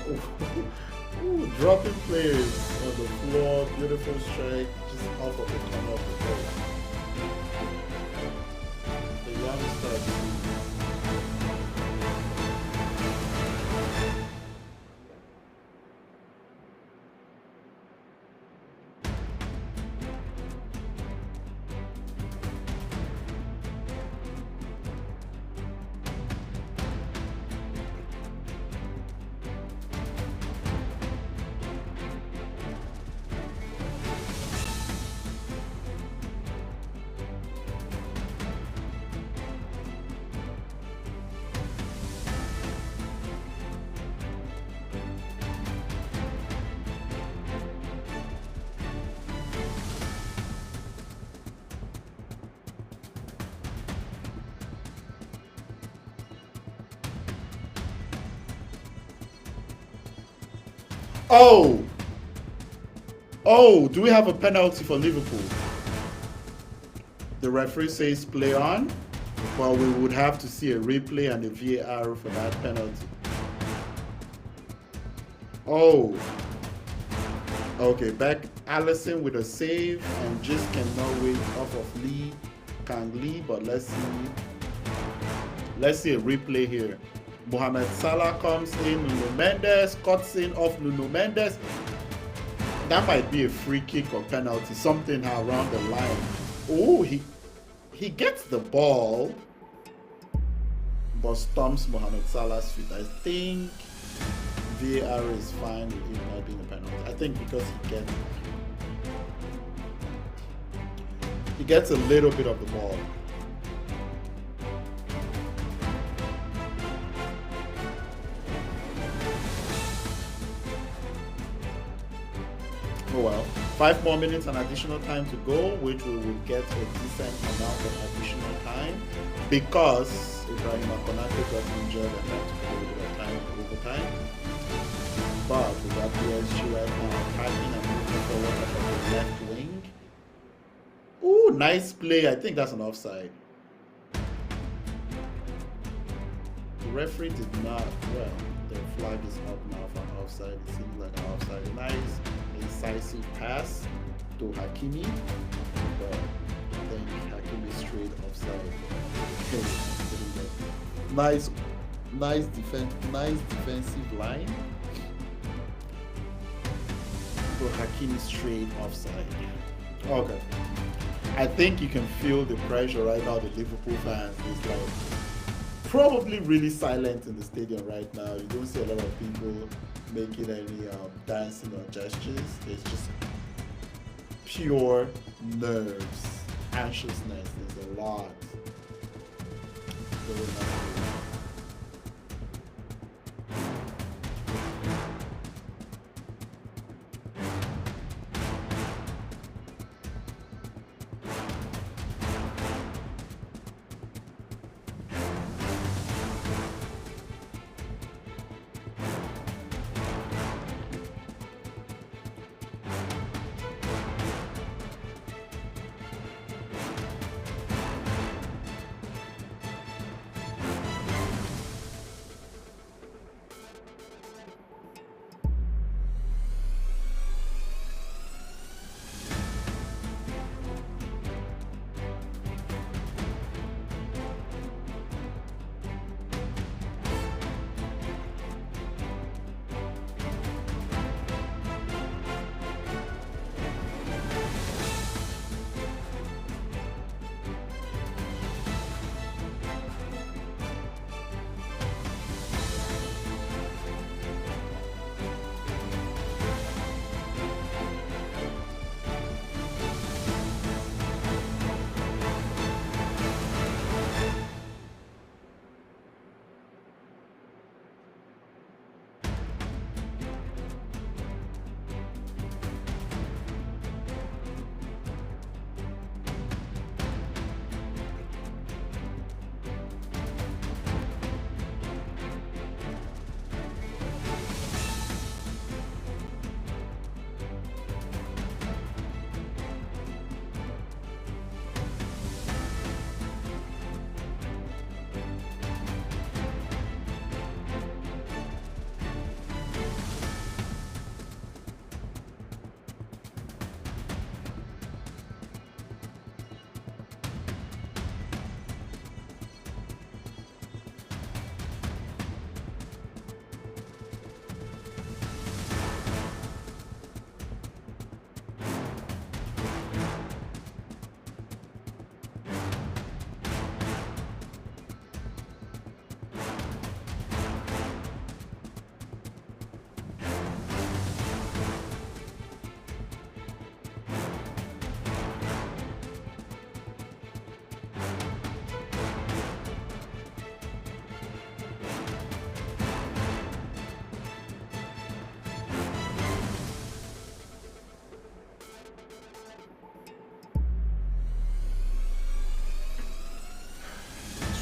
Ooh, dropping players on the floor. Beautiful strike, just off of the corner of the ball. The youngsters. Oh! Oh, do we have a penalty for Liverpool? The referee says play on, but we would have to see a replay and a VAR for that penalty. Oh. Okay, back Allison with a save and just cannot wait off of Lee, Kang Lee, but let's see a replay here. Mohamed Salah comes in, Nuno Mendes cuts in off Nuno Mendes. That might be a free kick or penalty, something around the line. Oh, he gets the ball, but stomps Mohamed Salah's feet. I think VAR is fine with him not being a penalty. I think because he gets a little bit of the ball. Oh well, 5 more minutes and additional time to go, which we will get a decent amount of additional time because Ibrahima Konate got injured and had to play a little bit of time overtime. But we got PSG right now attacking and moving forward on the left wing. Ooh, nice play. I think that's an offside. The referee did not, well, the flag is up now for an offside. It seems like an offside. Nice incisive pass to Hakimi, but I think Hakimi straight offside. nice defensive line. So Hakimi straight offside. Okay. I think you can feel the pressure right now. The Liverpool fans is like probably really silent in the stadium right now. You don't see a lot of people making any dancing or gestures. It's just pure nerves, anxiousness. There's a lot going on.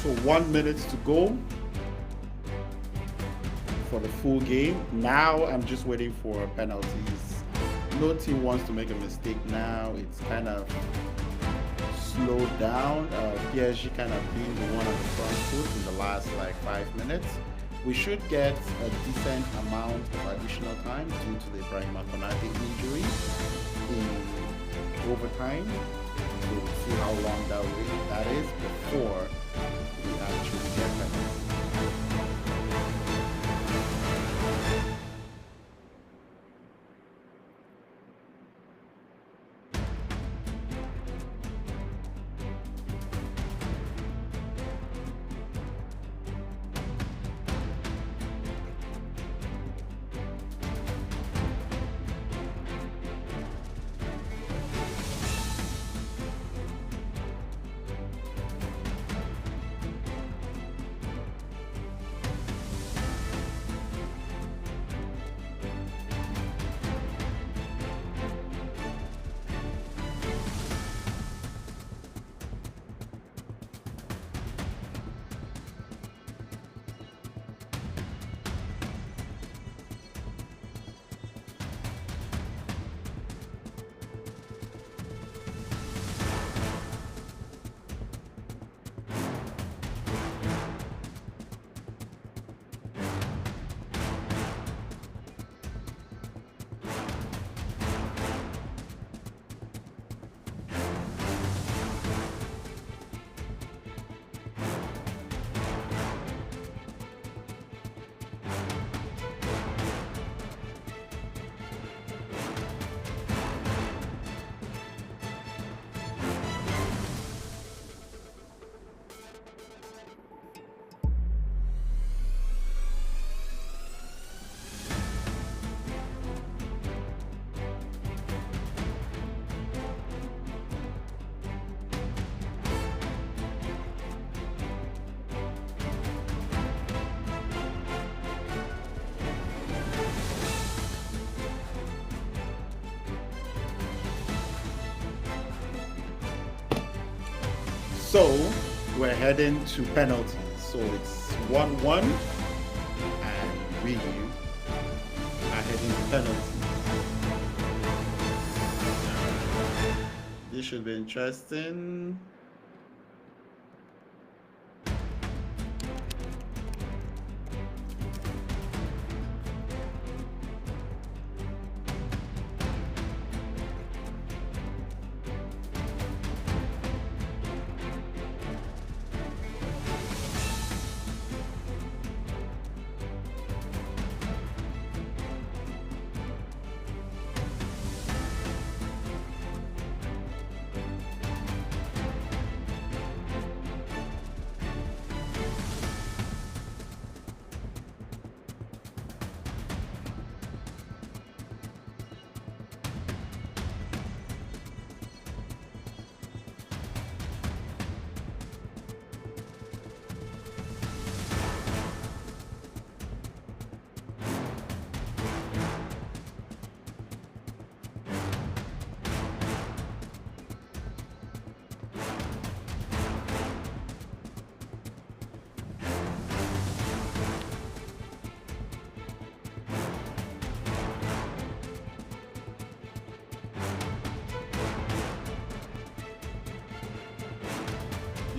So 1 minute to go for the full game. Now I'm just waiting for penalties. No team wants to make a mistake now. It's kind of slowed down. PSG kind of being the one on the front foot in the last like 5 minutes. We should get a decent amount of additional time due to the Ibrahim Konate injury in overtime. So we'll see how long that is before we actually get penalties. So we're heading to penalties. So it's 1-1, and we are heading to penalties. This should be interesting.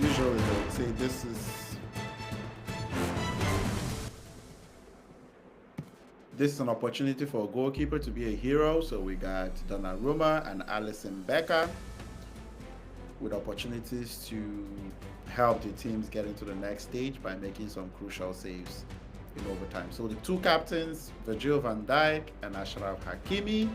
Usually they would say this is an opportunity for a goalkeeper to be a hero. So we got Donnarumma and Alisson Becker with opportunities to help the teams get into the next stage by making some crucial saves in overtime. So the two captains, Virgil van Dijk and Achraf Hakimi.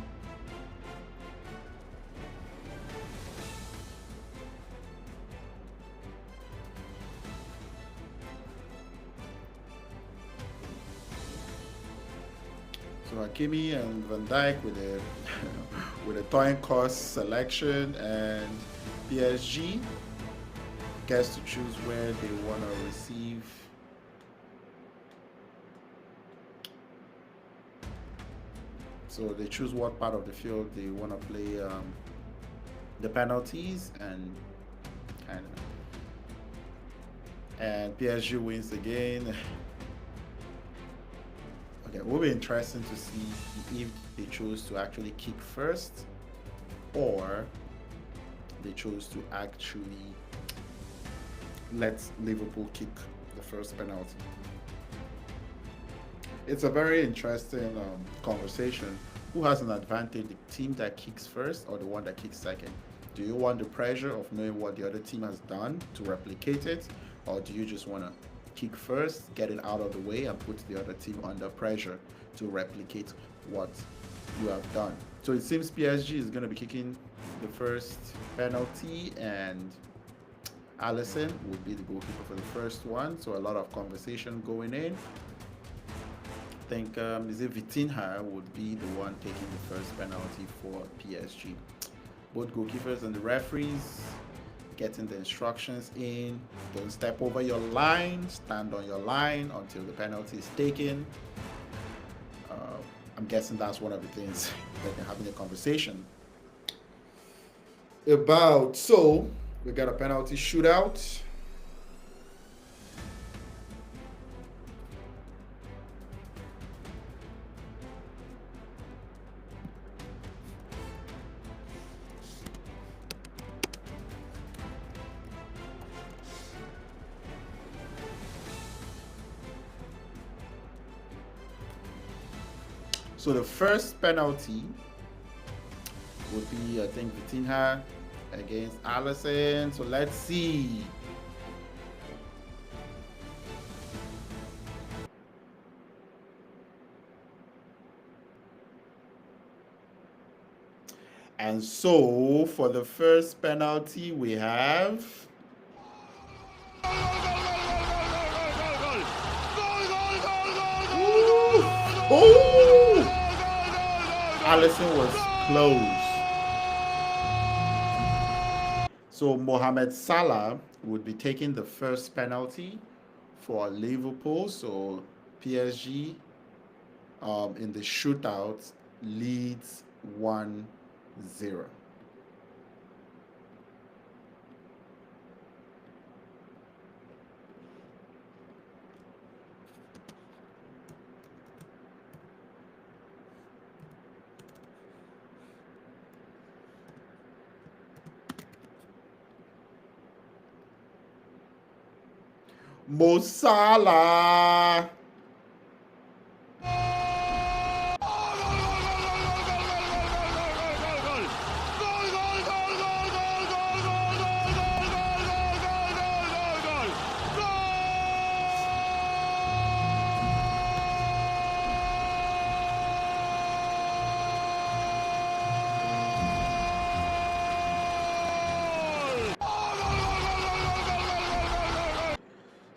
So Hakimi and Van Dijk with a with a coin cost selection, and PSG gets to choose where they want to receive. So they choose what part of the field they want to play the penalties, and PSG wins again. Okay, it will be interesting to see if they chose to actually kick first, or they chose to actually let Liverpool kick the first penalty. It's a very interesting conversation. Who has an advantage, the team that kicks first or the one that kicks second? Do you want the pressure of knowing what the other team has done to replicate it, or do you just want to kick first, get it out of the way, and put the other team under pressure to replicate what you have done? So it seems PSG is going to be kicking the first penalty, and Alisson would be the goalkeeper for the first one. So a lot of conversation going in. I think is it Vitinha would be the one taking the first penalty for PSG. Both goalkeepers and the referees getting the instructions in. Don't step over your line, stand on your line until the penalty is taken. I'm guessing that's one of the things that they're having a conversation about. So we got a penalty shootout. So the first penalty would be, I think, Vitinha against Alisson. So let's see. And so for the first penalty we have Alisson was close. So Mohamed Salah would be taking the first penalty for Liverpool. So PSG in the shootout leads 1-0. Mo Salah.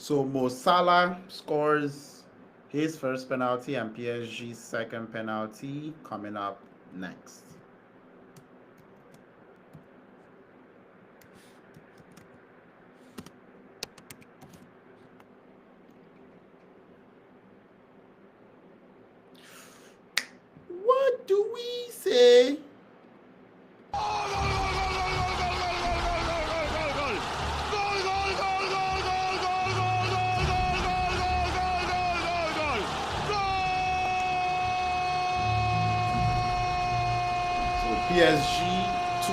So Mo Salah scores his first penalty and PSG's second penalty coming up next. What do we say? PSG, 2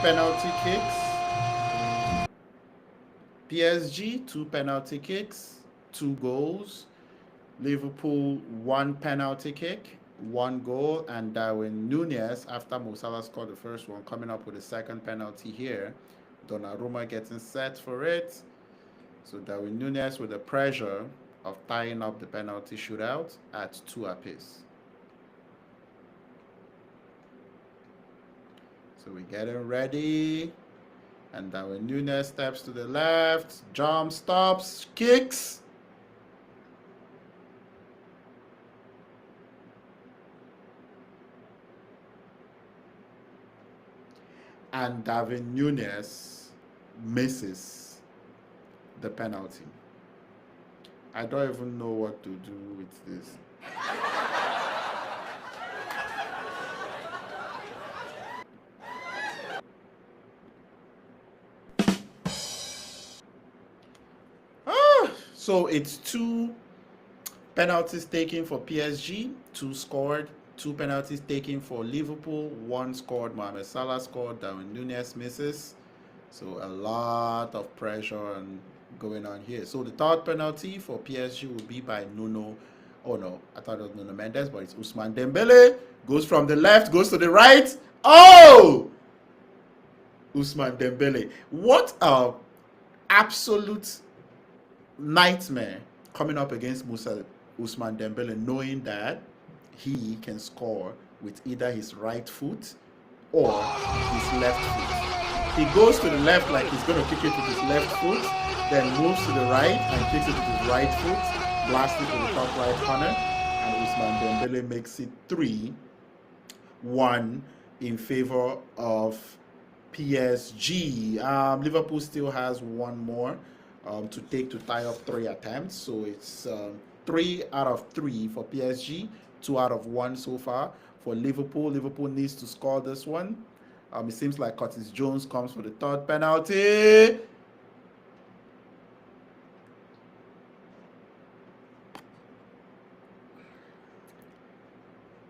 penalty kicks. PSG, 2 penalty kicks, 2 goals. Liverpool, 1 penalty kick, 1 goal. And Darwin Núñez, after Mo Salah scored the first one, coming up with the second penalty here. Donnarumma getting set for it. So Darwin Núñez with the pressure of tying up the penalty shootout at 2 apiece. So we're getting ready. And Darwin Núñez steps to the left, jump, stops, kicks. And Darwin Núñez misses the penalty. I don't even know what to do with this. So it's 2 penalties taken for PSG, 2 scored, 2 penalties taken for Liverpool, 1 scored, Mohamed Salah scored, Darwin Núñez misses. So a lot of pressure going on here. So the third penalty for PSG will be by Nuno. Oh no, I thought it was Nuno Mendes, but it's Ousmane Dembele. Goes from the left, goes to the right. Oh! Ousmane Dembele. What a absolute nightmare coming up against Ousmane Dembele, knowing that he can score with either his right foot or his left foot. He goes to the left like he's going to kick it with his left foot, then moves to the right and kicks it with his right foot, blasts it to the top right corner, and Ousmane Dembele makes it 3-1 in favor of PSG. Liverpool still has 1 more to take to tie up 3 attempts. So it's 3 out of 3 for PSG, 2 out of 1 so far for Liverpool. Liverpool needs to score this one. It seems like Curtis Jones comes for the 3rd penalty.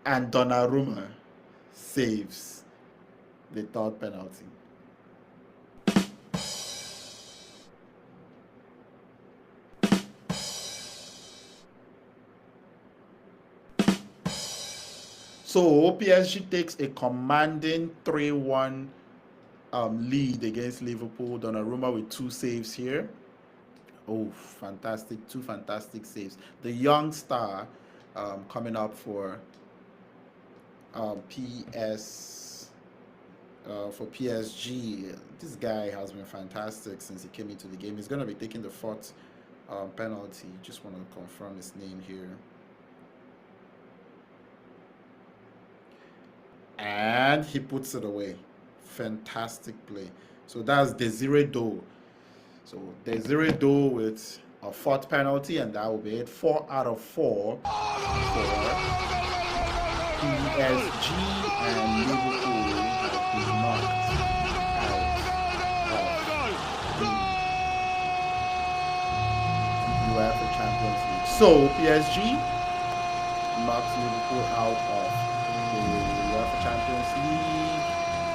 And Donnarumma saves the 3rd penalty. So PSG takes a commanding 3-1 lead against Liverpool. Donnarumma with 2 saves here. Oh, fantastic. 2 fantastic saves. The young star coming up for PSG. This guy has been fantastic since he came into the game. He's going to be taking the 4th penalty. Just want to confirm his name here. And he puts it away. Fantastic play. So that's Desiree Doe. So Desiree Doe with a 4th penalty, and that will be it. 4 out of 4 for PSG, and Liverpool has been knocked out of the UEFA Champions League. So PSG knocks Liverpool out of the UEFA Champions League,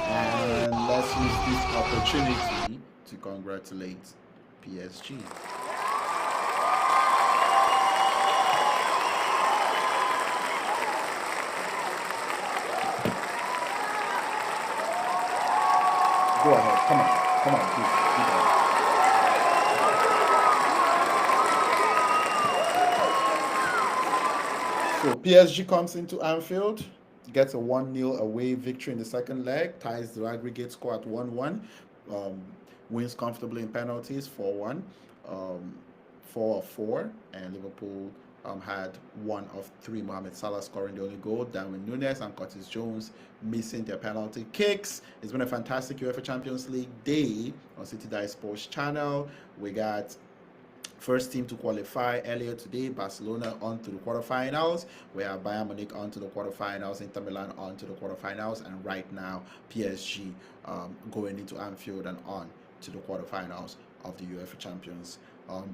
and let's use this opportunity to congratulate PSG. Go ahead. Come on, please. Keep going. So PSG comes into Anfield, gets a 1-0 away victory in the second leg, ties the aggregate score at 1-1, um, wins comfortably in penalties 4-1, 4-4, and Liverpool had one of three. Mohamed Salah scoring the only goal, Darwin Núñez and Curtis Jones missing their penalty kicks. It's been a fantastic UEFA Champions League day on City Dive Sports channel. We got first team to qualify earlier today, Barcelona on to the quarterfinals. We have Bayern Munich on to the quarterfinals, Inter Milan on to the quarterfinals, and right now PSG going into Anfield and on to the quarterfinals of the UEFA Champions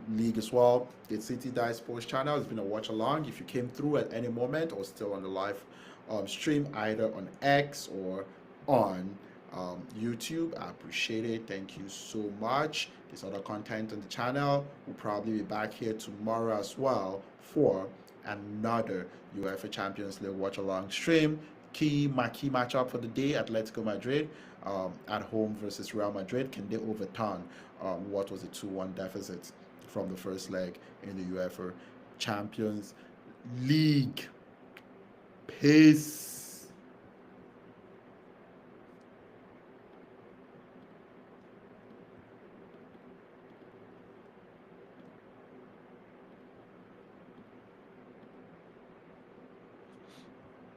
League as well. The City Dive Sports channel has been a watch along. If you came through at any moment or still on the live stream, either on X or on YouTube, I appreciate it. Thank you so much. There's other content on the channel. We'll probably be back here tomorrow as well for another UEFA Champions League watch along stream. Key matchup for the day: Atletico Madrid at home versus Real Madrid. Can they overturn what was a 2-1 deficit from the first leg in the UEFA Champions League? Peace.